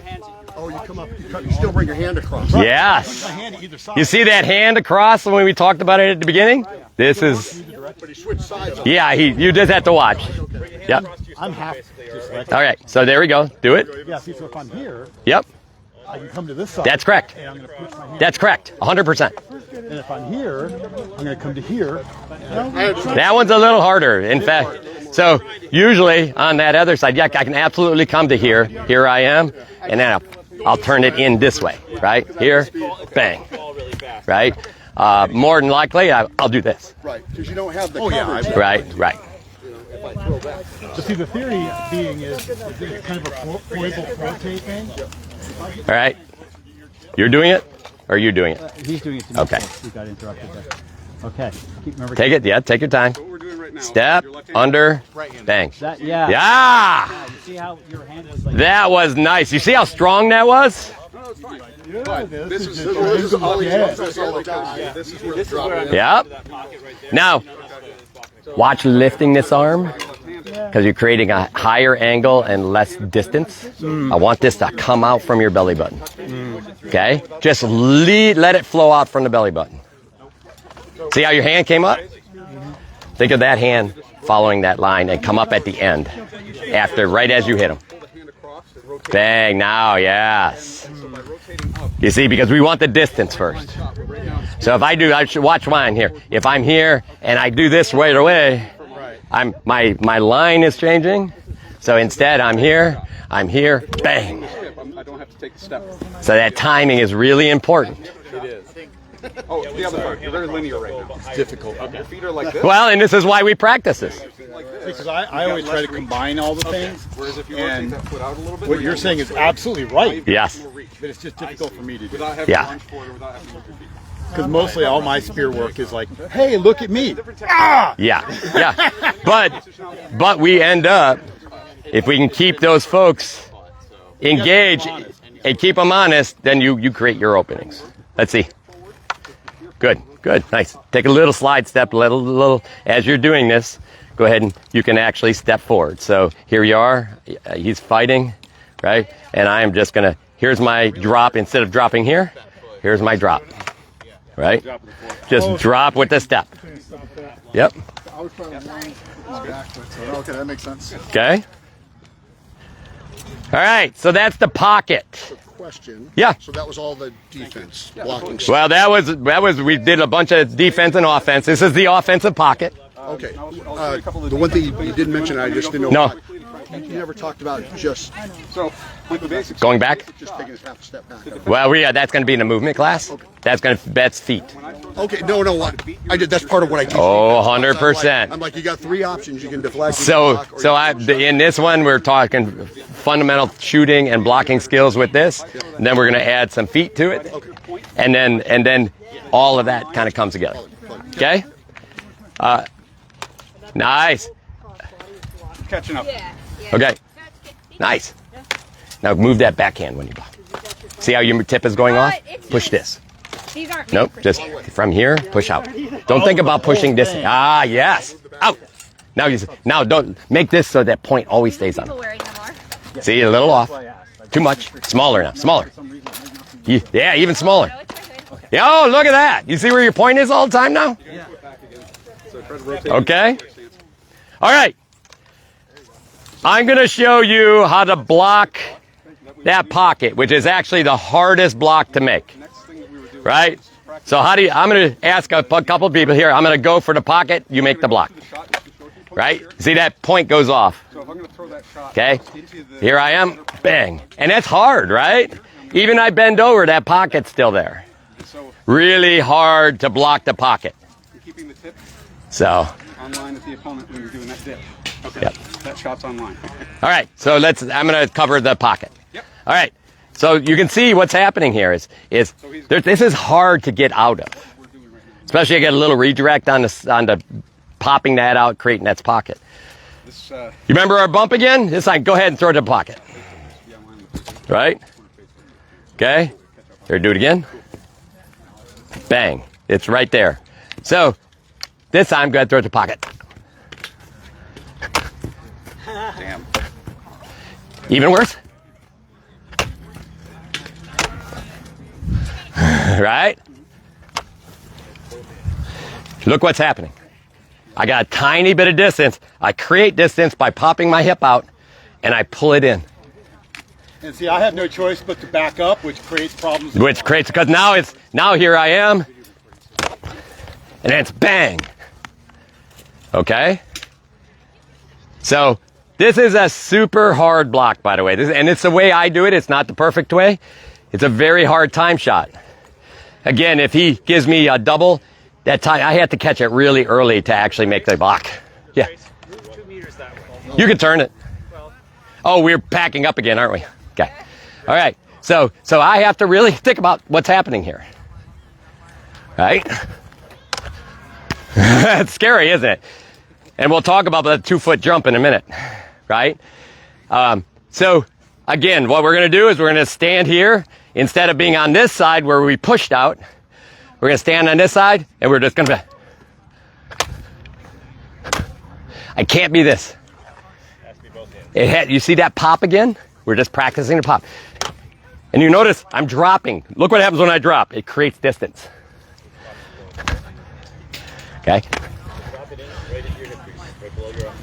Oh, you come up. You still bring your hand across. Yes. my hand to either side. You see that hand across when we talked about it at the beginning? This is, But he switched sides. yeah, you just have to watch. Yep. I'm half. Just like All right, so there we go. Do it. yeah. See, so if I'm here, Yep. I can come to this side. That's correct. And I'm going to push my hand. That's correct. 100%. And if I'm here, I'm going to come to here. That one's a little harder, in fact. So usually on that other side, yeah, I can absolutely come to here. Here I am, and then I'll turn it in this way, right? Here, bang, right? More than likely, I'll do this. Right, because you don't have the coverage. Right. So see, the theory being is it kind of a foible flotate thing. All right. You're doing it, or are you doing it? He's doing it to me. Okay. We got interrupted there. Okay. Remember. Take it, yeah, take your time. What we're doing right now. Step, your left hand- under, bang. that. Yeah. Yeah! You see how your hand was like. That was nice. You see how strong that was? No, it's fine. But This is all he does all the time. This is where the drop is. Yep. Now, watch lifting this arm because you're creating a higher angle and less distance. I want this to come out from your belly button. Okay? Just let it flow out from the belly button. See how your hand came up? Think of that hand following that line and come up at the end after, right as you hit him. Bang, now, yes. You see, because we want the distance first. So if I should watch mine here. If I'm here and I do this right away, my line is changing. So instead, I'm here, bang. I don't have to take the step. So that timing is really important. Oh, the other part. You're very linear right now. It's difficult. Your feet are like this. Well, and this is why we practice this. because I always try to combine all the things. Whereas if you rotate that foot out a little bit, What you're saying is absolutely right. Yes. But it's just difficult for me to do. without having Yeah. to lunge forward or without having to move your feet. Because mostly all my spear work is like, hey, look at me. Yeah. But we end up, if we can keep those folks engaged and keep them honest, then you create your openings. Let's see. Good, nice. Take a little slide step, little. As you're doing this, go ahead and you can actually step forward. So here you are. He's fighting. right? And I am just going to, here's my drop. Instead of dropping here, here's my drop, right? Just drop with the step. Yep. I was trying to line backwards, so okay, that makes sense. Okay. All right, so that's the pocket. Question. Yeah. So that was all the defense, blocking. Well, that was we did a bunch of defense and offense. This is the offensive pocket. Okay. The one thing you didn't mention, I just didn't know. No. You never talked about just So, like the basics. Going back? taking a half a step back. Well, that's going to be in the movement class. That's feet. Okay, no, I did. That's part of what I teach. Oh, 100%. I'm like, you got 3 options. You can deflect. you can So block, or you can in this one we're talking fundamental shooting and blocking skills with this. And then we're going to add some feet to it, and then all of that kind of comes together. Okay. Nice. Catching up. Yeah. Okay. Nice. Now move that backhand when you block. See how your tip is going off? Push this. These aren't Nope. Just from here, push out. Don't think about pushing this. Ah, yes. Out. Now don't make this so that point always stays on. people wearing them are. See, a little off. Too much. Smaller now. Smaller. Yeah, even smaller. No, it's perfect. Yeah, oh, look at that. You see where your point is all the time now? Okay. All right. I'm going to show you how to block that pocket, which is actually the hardest block to make. Right? So I'm going to ask a couple people here. I'm going to go for the pocket. You make the block. Right? See, that point goes off. Okay? Here I am. Bang. And that's hard, right? Even I bend over, that pocket's still there. Really hard to block the pocket. Keeping the tip So, online at the opponent when you're doing that dip. Okay. Yep. That shot's online. all right. So I'm going to cover the pocket. Yep. All right. So you can see what's happening here is this is hard to get out of. Especially I get a little redirect on the popping that out, creating that pocket. You remember our bump again? This time, go ahead and throw it in the pocket. Right? Okay. Here, do it again. Bang. It's right there. So this time, go ahead and throw it in the pocket. Damn. Even worse. Right? Look what's happening. I got a tiny bit of distance. I create distance by popping my hip out, and I pull it in. And see, I have no choice but to back up, which creates problems. Which creates, because now here I am, and then it's bang. Okay? So this is a super hard block, by the way. And it's the way I do it. It's not the perfect way. It's a very hard time shot. Again, if he gives me a double, that time I have to catch it really early to actually make the block. Yeah. 2 meters that way. You can turn it. Oh, we're packing up again, aren't we? Okay. All right. So I have to really think about what's happening here. Right? It's scary, isn't it? And we'll talk about the 2-foot jump in a minute. Right? So again, what we're going to do is we're going to stand here. Instead of being on this side where we pushed out, we're going to stand on this side, and we're just going to... I can't be this. You see that pop again? We're just practicing the pop. And you notice I'm dropping. Look what happens when I drop. It creates distance. Okay?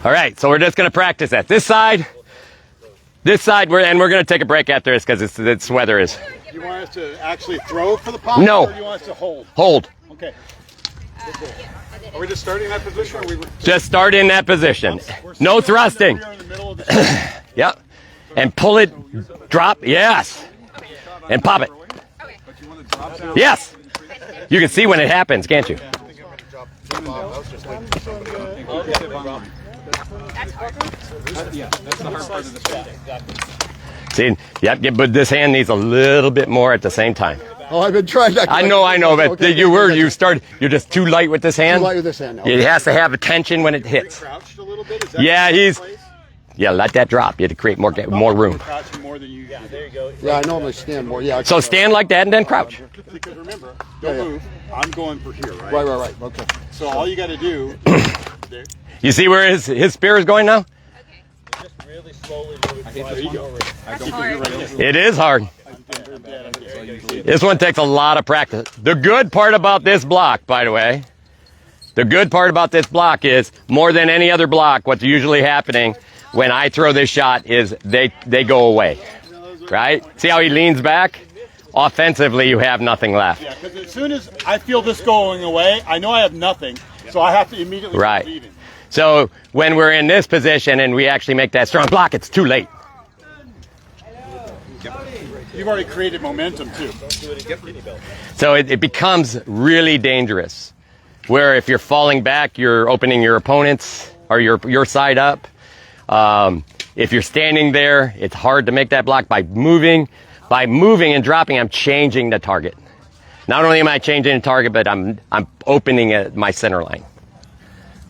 All right, so we're just going to practice that. This side, and we're going to take a break after this because this weather is... You want us to actually throw for the pop? No. Or you want us to hold? Hold. Okay. Are we just starting that position? Or Just start in that position. No thrusting. We're in the middle of the Yep. And pull it, drop, yes. And pop it. Yes. You can see when it happens, can't you? See, yep, but this hand needs a little bit more at the same time. Oh, I've been trying that. I know, but Okay, you're just too light with this hand. Too light with this hand now. It has to have a tension when it hits. crouched a little bit? Is that Yeah, let that drop. You have to create more room. crouching more than you. Yeah, there you go. Yeah, I normally stand more. Yeah. So stand like that and then crouch. Because remember, don't move. I'm going for here, right? Right. Okay. So all you got to do. You see where his spear is going now? really slowly moving. That's hard. It is hard. This one takes a lot of practice. The good part about this block, by the way, the good part about this block is more than any other block, what's usually happening when I throw this shot is they go away, right? See how he leans back? Offensively, you have nothing left. Yeah, because as soon as I feel this going away, I know I have nothing, so I have to immediately Right. leave it. So when we're in this position and we actually make that strong block, it's too late. You've already created momentum too. So it becomes really dangerous. Where if you're falling back, you're opening your opponent's or your side up. If you're standing there, it's hard to make that block by moving. By moving and dropping, I'm changing the target. Not only am I changing the target, but I'm opening my center line.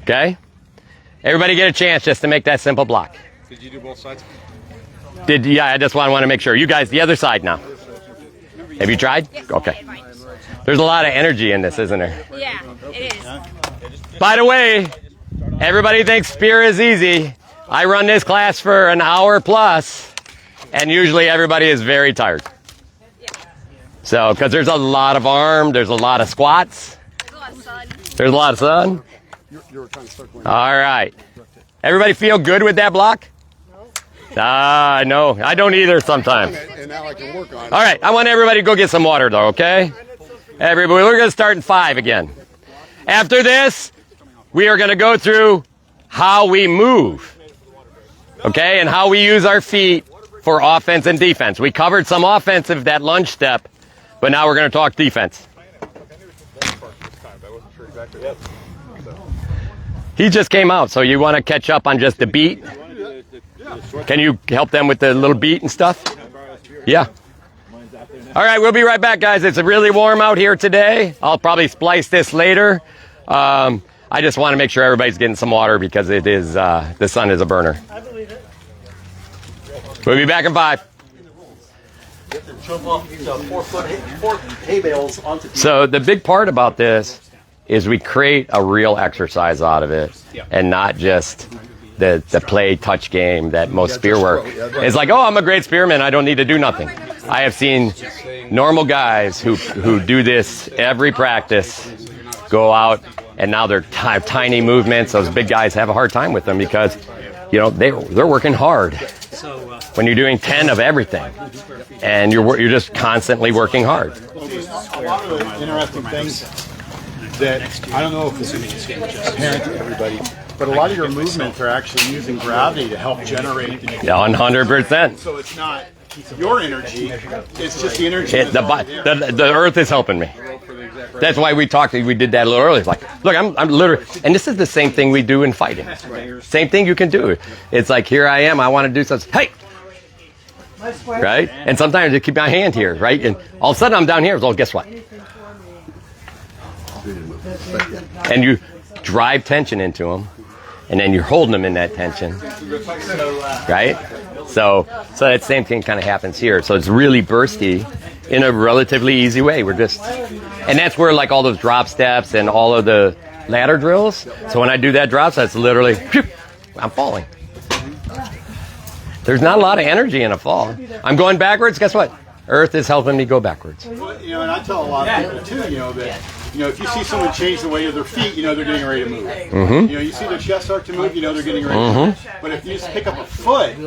Okay? Everybody get a chance just to make that simple block. Did you do both sides? Yeah, I just want to make sure. You guys, the other side now. Have you tried? Yes, Okay. I might. There's a lot of energy in this, isn't there? Yeah, it is. By the way, everybody thinks spear is easy. I run this class for an hour plus, and usually everybody is very tired. So, because there's a lot of arm, there's a lot of squats, There's a lot of sun. there's a lot of sun. All right. Everybody feel good with that block? No, I don't either sometimes. And now I can work on it. All right, I want everybody to go get some water though, okay? Everybody, we're going to start in 5 again. After this, we are going to go through how we move, okay, and how we use our feet for offense and defense. We covered some offensive, that lunge step, but now we're going to talk defense. He just came out, so you want to catch up on just the beat? Can you help them with the little beat and stuff? Yeah. All right, we'll be right back, guys. It's really warm out here today. I'll probably splice this later. I just want to make sure everybody's getting some water because it is the sun is a burner. I believe it. We'll be back in 5. Four hay bales onto So the big part about this is we create a real exercise out of it and not just the play touch game that most spear work. It's like, oh, I'm a great spearman. I don't need to do nothing. I have seen normal guys who do this every practice go out and now they're tiny movements. Those big guys have a hard time with them because, you know, they're working hard. When you're doing 10 of everything and you're just constantly working hard. A lot of the interesting things that I don't know if this is apparent to everybody, but a lot of your movements are actually using gravity to help generate the 100%. So it's not your energy, it's just the energy. The earth is helping me. That's why we did that a little earlier. It's like, look, I'm literally, and this is the same thing we do in fighting. Same thing you can do. It's like, here I am, I want to do something. Hey! Right? And sometimes I keep my hand here, right? And all of a sudden I'm down here. So guess what? And you drive tension into them, and then you're holding them in that tension, right? So that same thing kind of happens here. So it's really bursty in a relatively easy way. And that's where like all those drop steps and all of the ladder drills. So when I do that drop step, it's literally, phew, I'm falling. There's not a lot of energy in a fall. I'm going backwards. Guess what? Earth is helping me go backwards. Well, you know, and I tell a lot of people too, you know, that, you know, if you see someone change the weight of their feet, you know they're getting ready to move. Mm-hmm. You know, you see their chest start to move, you know they're getting ready to move. But if you just pick up a foot,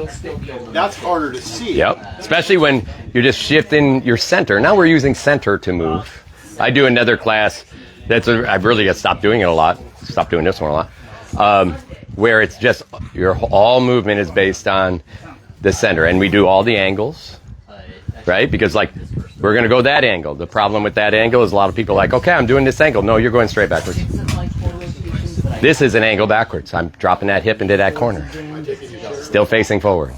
that's harder to see. Yep. Especially when you're just shifting your center. Now we're using center to move. I do another class I've really stopped doing it a lot. Stopped doing this one a lot. Where it's just your all movement is based on the center, and we do all the angles, right? Because like we're going to go that angle. The problem with that angle is a lot of people are like, okay, I'm doing this angle. No, you're going straight backwards. This is an angle backwards. I'm dropping that hip into that corner, still facing forward,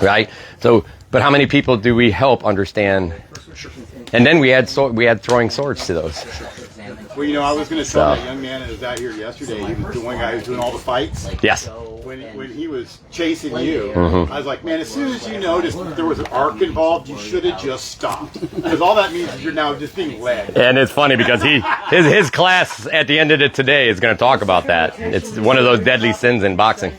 right? So, but how many people do we help understand? And then we add throwing swords to those. Well, you know, I was going to tell that young man that was out here yesterday, he was the one guy who was doing all the fights. Yes. When he was chasing you, I was like, man, as soon as you noticed that there was an arc involved, you should have just stopped. Because all that means is you're now just being led. And it's funny because his class at the end of it today is going to talk about that. It's one of those deadly sins in boxing.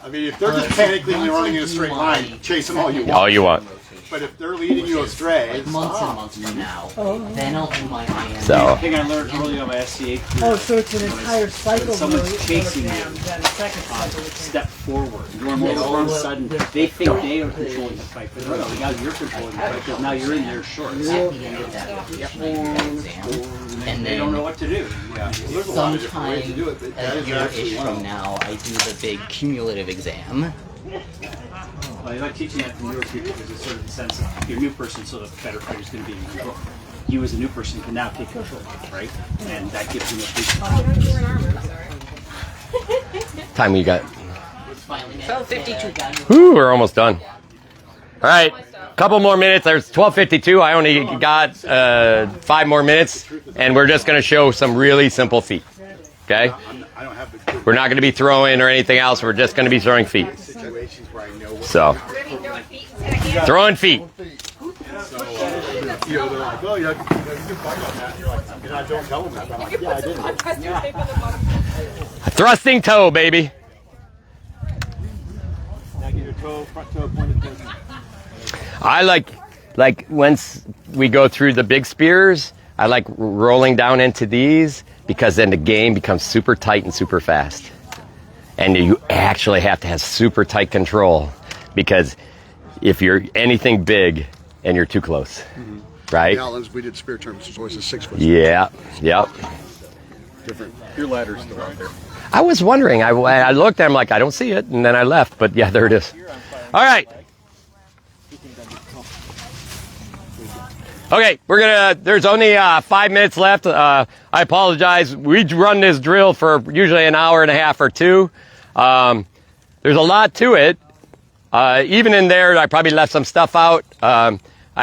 I I mean, if they're just panicking running in a straight line, chase them all you want. All you want. But if they're leading you astray, Months and months from now, then I'll do my IM. So. I think I learned early on my SCA career. Oh, so it's an entire cycle. When someone's really, chasing you, then the second cycle. step forward. And all of a sudden, they think they are controlling the fight, but no, now you're controlling the fight because now you're in their shorts. At the end of that exam, and They don't know then what to do. Yeah. sometime a year-ish from now, I do the big cumulative exam. Well, I like teaching that to newer people because it's sort of the sense that your new person, so the better fighter's going to be in control. You as a new person can now take control, right? And that gives you a Time you got? 12:52. Whew, we're almost done. All right, couple more minutes. There's 12:52. I only got 5 more minutes, and we're just going to show some really simple feet. Okay? I don't have the We're not going to be throwing or anything else. We're just going to be throwing feet. situations where I know what. So, throwing feet. You know, they're like, oh, yeah, you can fight on that. You're like, and I don't tell them that. I'm like, yeah, I didn't. Thrusting toe, baby. Now get your toe, front toe pointed towards you. I like once we go through the big spears, I like rolling down into these because then the game becomes super tight and super fast. And you actually have to have super tight control because if you're anything big and you're too close, right? The Allens, we did spear terms, it's always a 6 foot. Yeah, yep. Different. Your ladder's still out there. I was wondering, I looked at him like, I don't see it, and then I left, but yeah, there it is. All right. Okay, there's only 5 minutes left. I apologize. We run this drill for usually an hour and a half or 2. There's a lot to it. Even in there, I probably left some stuff out. I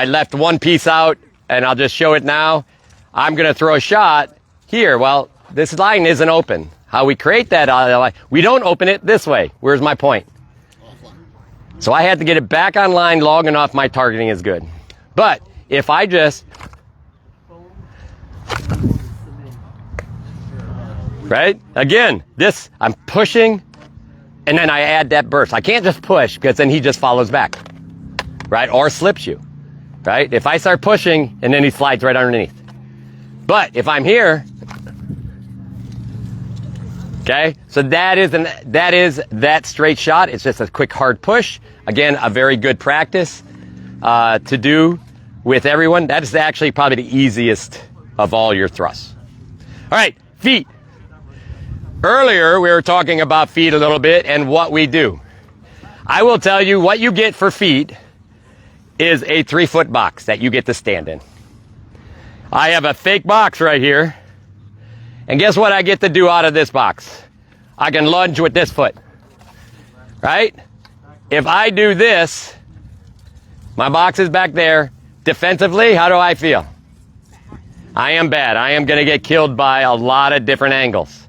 left one piece out, and I'll just show it now. I'm going to throw a shot here. Well, this line isn't open. How we create that line, we don't open it this way. Where's my point? So I had to get it back online long enough my targeting is good. But if I just, right? Again, this, I'm pushing, and then I add that burst. I can't just push because then he just follows back, right? Or slips you, right? If I start pushing, and then he slides right underneath. But if I'm here, okay, so that is that straight shot. It's just a quick hard push. Again, a very good practice to do with everyone. That is actually probably the easiest of all your thrusts. All right, feet. Earlier, we were talking about feet a little bit and what we do. I will tell you what you get for feet is a 3-foot box that you get to stand in. I have a fake box right here. And guess what I get to do out of this box? I can lunge with this foot, right? If I do this, my box is back there. Defensively, how do I feel? I am bad. I am going to get killed by a lot of different angles.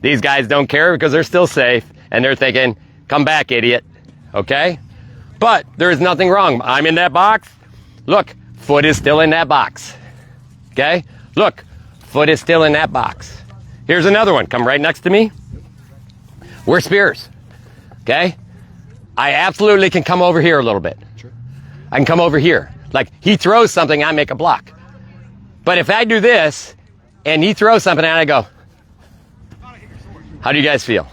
These guys don't care because they're still safe, and they're thinking, come back, idiot, okay? But there is nothing wrong. I'm in that box. Look, foot is still in that box, okay? Look, foot is still in that box. Here's another one. Come right next to me. We're spears, okay? I absolutely can come over here a little bit. Sure. I can come over here. Like, he throws something, I make a block. But if I do this, and he throws something, and I go, how do you guys feel?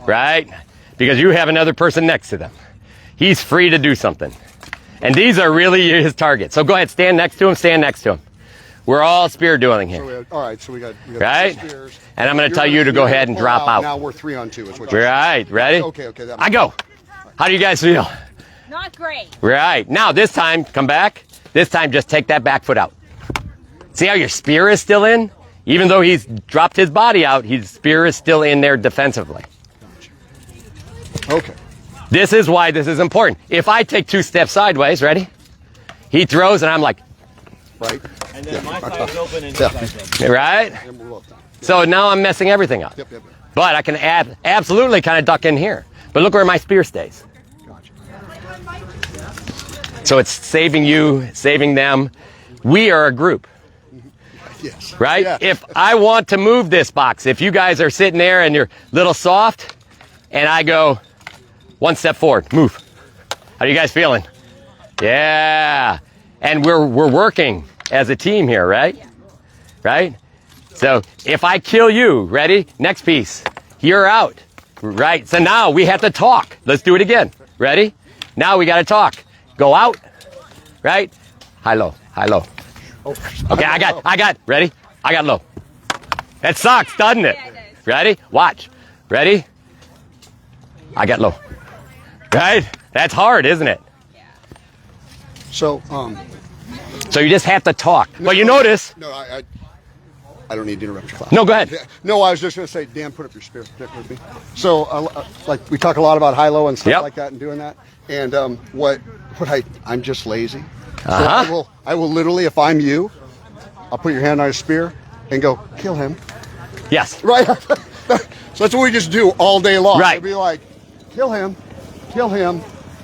Right? Because you have another person next to them. He's free to do something. And these are really his targets. So go ahead, stand next to him, stand next to him. We're all spear dueling here. So all right, so we got right? spears. And I'm going to tell you to go ahead and drop out. Now we're 3 on 2 is what you're right, ready? Okay, that I go. How do you guys feel? Not great. Right. Now this time, come back. This time, just take that back foot out. See how your spear is still in? Even though he's dropped his body out, his spear is still in there defensively. Okay. This is why this is important. If I take 2 steps sideways, ready? He throws, and I'm like, right. And then my side's open and his side's open. right? So now I'm messing everything up. Yep. But I can absolutely kind of duck in here. But look where my spear stays. Gotcha. So it's saving you, saving them. We are a group. Yes. Right? Yeah. If I want to move this box, if you guys are sitting there and you're a little soft, and I go, One step forward. Move. How are you guys feeling? Yeah. And we're working as a team here, right? Right? So if I kill you, ready? Next piece. You're out. Right? So now we have to talk. Let's do it again. Ready? Now we got to talk. Go out. Right? High, low. High, low. Okay, I got. Ready? I got low. That sucks, doesn't it? Yeah, it does. Ready? Watch. Ready? I got low. Right? That's hard, isn't it? So, So you just have to talk. But you notice. no, I don't need to interrupt your class. No, go ahead. Yeah, no, I was just going to say, Dan, put up your spear stick with me. So, like, we talk a lot about high-low and stuff Yep. like that and doing that. And I'm just lazy. Uh-huh. So I will literally, if I'm you, I'll put your hand on a spear and go, kill him. Yes. Right? So that's what we just do all day long. Right. It'd be like, kill him,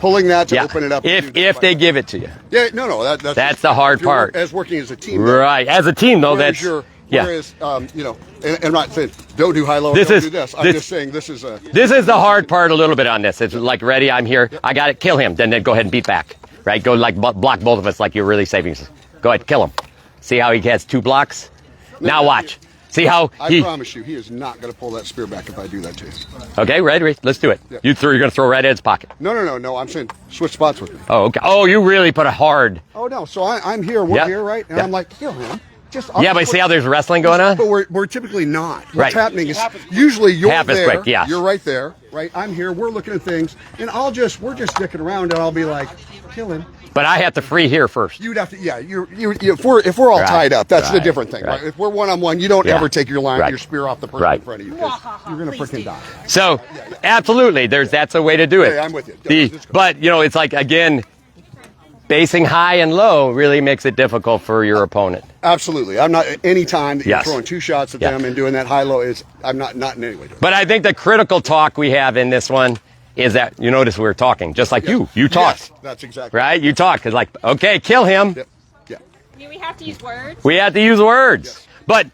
pulling that to Yeah. open it up. If they give it to you. Yeah, no, That's the hard if you're part. As working as a team. Right. As a team, though, Whereas that's. Yeah. Whereas, and I'm not saying don't do high-low, This don't is- do this. I'm this- just saying this is a. This is the hard part a little bit on this. It's like, ready, I'm here. I got it. Kill him. Then go ahead and beat back. Right? Go like block both of us like you're really saving us. Go ahead, kill him. See how he has 2 blocks? Now watch. See how I promise you, he is not going to pull that spear back if I do that to you. Okay, ready? Let's do it. Yeah. You're going to throw right at his pocket. No. I'm saying switch spots with me. Oh, okay. Oh, you really put it hard. Oh no, so I'm here, we're Yeah. here, right? And Yeah. I'm like, kill him. Yeah, but see how there's wrestling going on? But we're typically not. What's Right. happening is usually you're Happens there. quick, yeah. You're right there, right? I'm here. We're looking at things, and we're just dicking around, and I'll be like, kill him. But I have to free here first. You'd have to, yeah. If we're all Right, tied up, that's the right, different thing, right. right? If we're one-on-one, you don't Yeah. ever take your Right. spear off the person Right. in front of you because you're gonna freaking die. So, absolutely, that's a way to do it. Yeah, I'm with you. Let's go. But, it's like, again, basing high and low really makes it difficult for your opponent. Absolutely, I'm not. Any time that Yes. you're throwing 2 shots at Yeah. them and doing that high-low I'm not in any way doing it. But I think the critical talk we have in this one is that, you notice we're talking, just like you talk, Yes, that's exactly right? You talk, it's like, okay, kill him. Yep. Yeah. Do we have to use words? We have to use words. But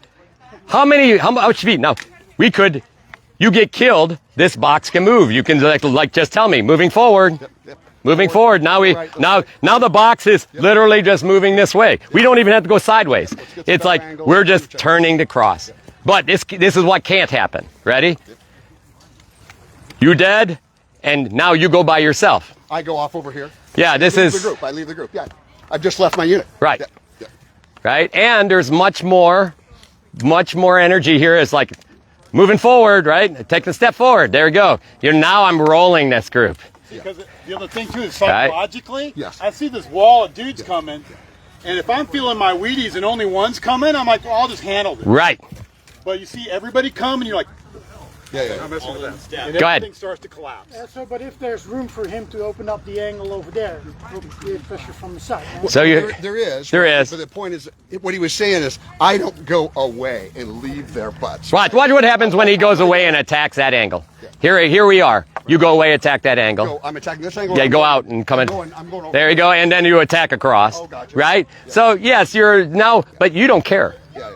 how much feet? Now, you get killed, this box can move. You can like just tell me, moving forward. Yep. Moving forward. Now the box is literally just moving this way. We don't even have to go sideways. get to It's that like angle. we're just turning to cross. But this is what can't happen. Ready? You dead, and now you go by yourself. I go off over here. Yeah, this Leave is the group. I leave the group. Yeah, I've just left my unit. Right. Yeah. Yeah. right, and there's much more energy here. It's like moving forward, right? Taking a step forward. There we go. Now I'm rolling this group. Because the other thing too is Right. psychologically, Yes. I see this wall of dudes coming, and if I'm feeling my Wheaties and only one's coming, I'm like, well, I'll just handle this. Right. But you see everybody come, and you're like, Yeah. I'm messing with that. And Go ahead. everything starts to collapse. But if there's room for him to open up the angle over there, especially from the side. So There is. There is. But the point is, what he was saying is, I don't go away and leave their butts. Watch what happens when he goes away and attacks that angle. Here we are. You go away, attack that angle. So I'm attacking this angle. Yeah, I'm go going- out and come in. I'm going over There you go, and then you attack across. Oh, gotcha. Right? So yes, you're now, but you don't care. Yeah.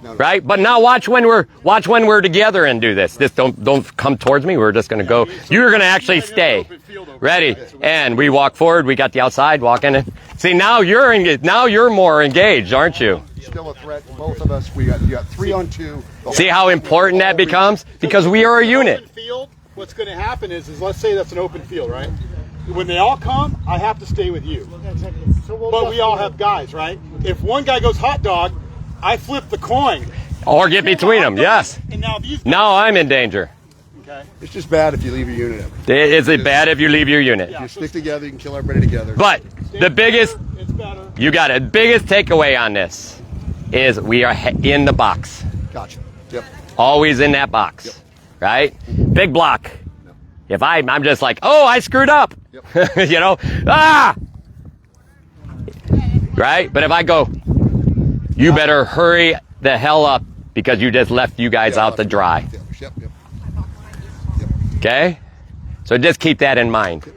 No. Right? But now watch when we're together and do this. Don't come towards me. We're just gonna go. You're gonna actually stay. Ready? And we walk forward. We got the outside walking in. See, now you're engaged. Now you're more engaged, aren't you? Still a threat. Both of us. You got 3 on 2. See how important that becomes? Because we are a unit. Open field, what's going to happen is let's say that's an open field, right? When they all come, I have to stay with you. Exactly. So But we all have guys, right? If one guy goes hot dog, I flip the coin. Or get between them. Yes. And now these guys, Now I'm in danger. okay? It's just bad if you leave your unit out. Is it bad if you leave your unit? If you stick together, you can kill everybody together. But the biggest, It's better. you got it. Biggest takeaway on this is we are in the box. Gotcha. Yep. Always in that box. Right? Big block. If I'm just like, oh, I screwed up. Yep. Right? But if I go, you better hurry the hell up because you just left you guys out to dry. Yep. Okay? So just keep that in mind.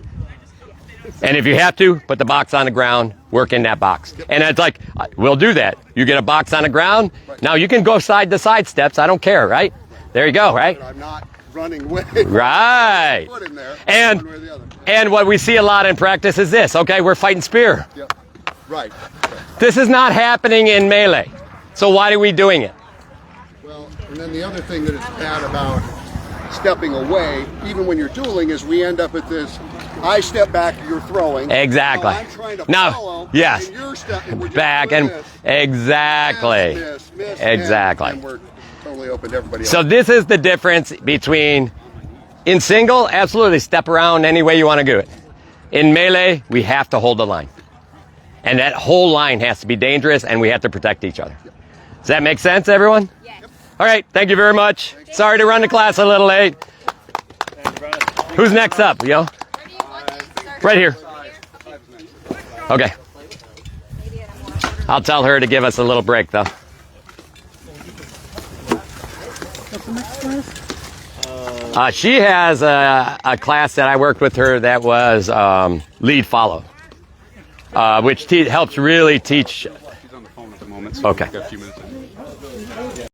And if you have to, put the box on the ground, work in that box. And it's like, we'll do that. You get a box on the ground. Now you can go side to side steps. I don't care, right? There you go, right? I'm not running way. Right. Foot in there, And one way or the other. and what we see a lot in practice is this. Okay, we're fighting spear. Yep. Right. This is not happening in melee. So why are we doing it? Well, and then the other thing that is bad about stepping away, even when you're dueling, is we end up at this. I step back, you're throwing. Exactly. Now I'm trying to Now, follow, yes. and you're stepping we're just Back doing and this. exactly. Miss, Exactly. And we're totally open to everybody else. So this is the difference between in single, absolutely step around any way you want to do it. In melee, we have to hold the line. And that whole line has to be dangerous and we have to protect each other. Does that make sense, everyone? Yes. All right, thank you very much. Sorry to run the class a little late. Who's next up, yo? Where do you want these? Sir? Right here. Okay. Maybe at a more orderly- I'll tell her to give us a little break, though. She has a class that I worked with her that was lead follow, which helps really teach. She's on the phone at the moment. Okay. We've got a few minutes.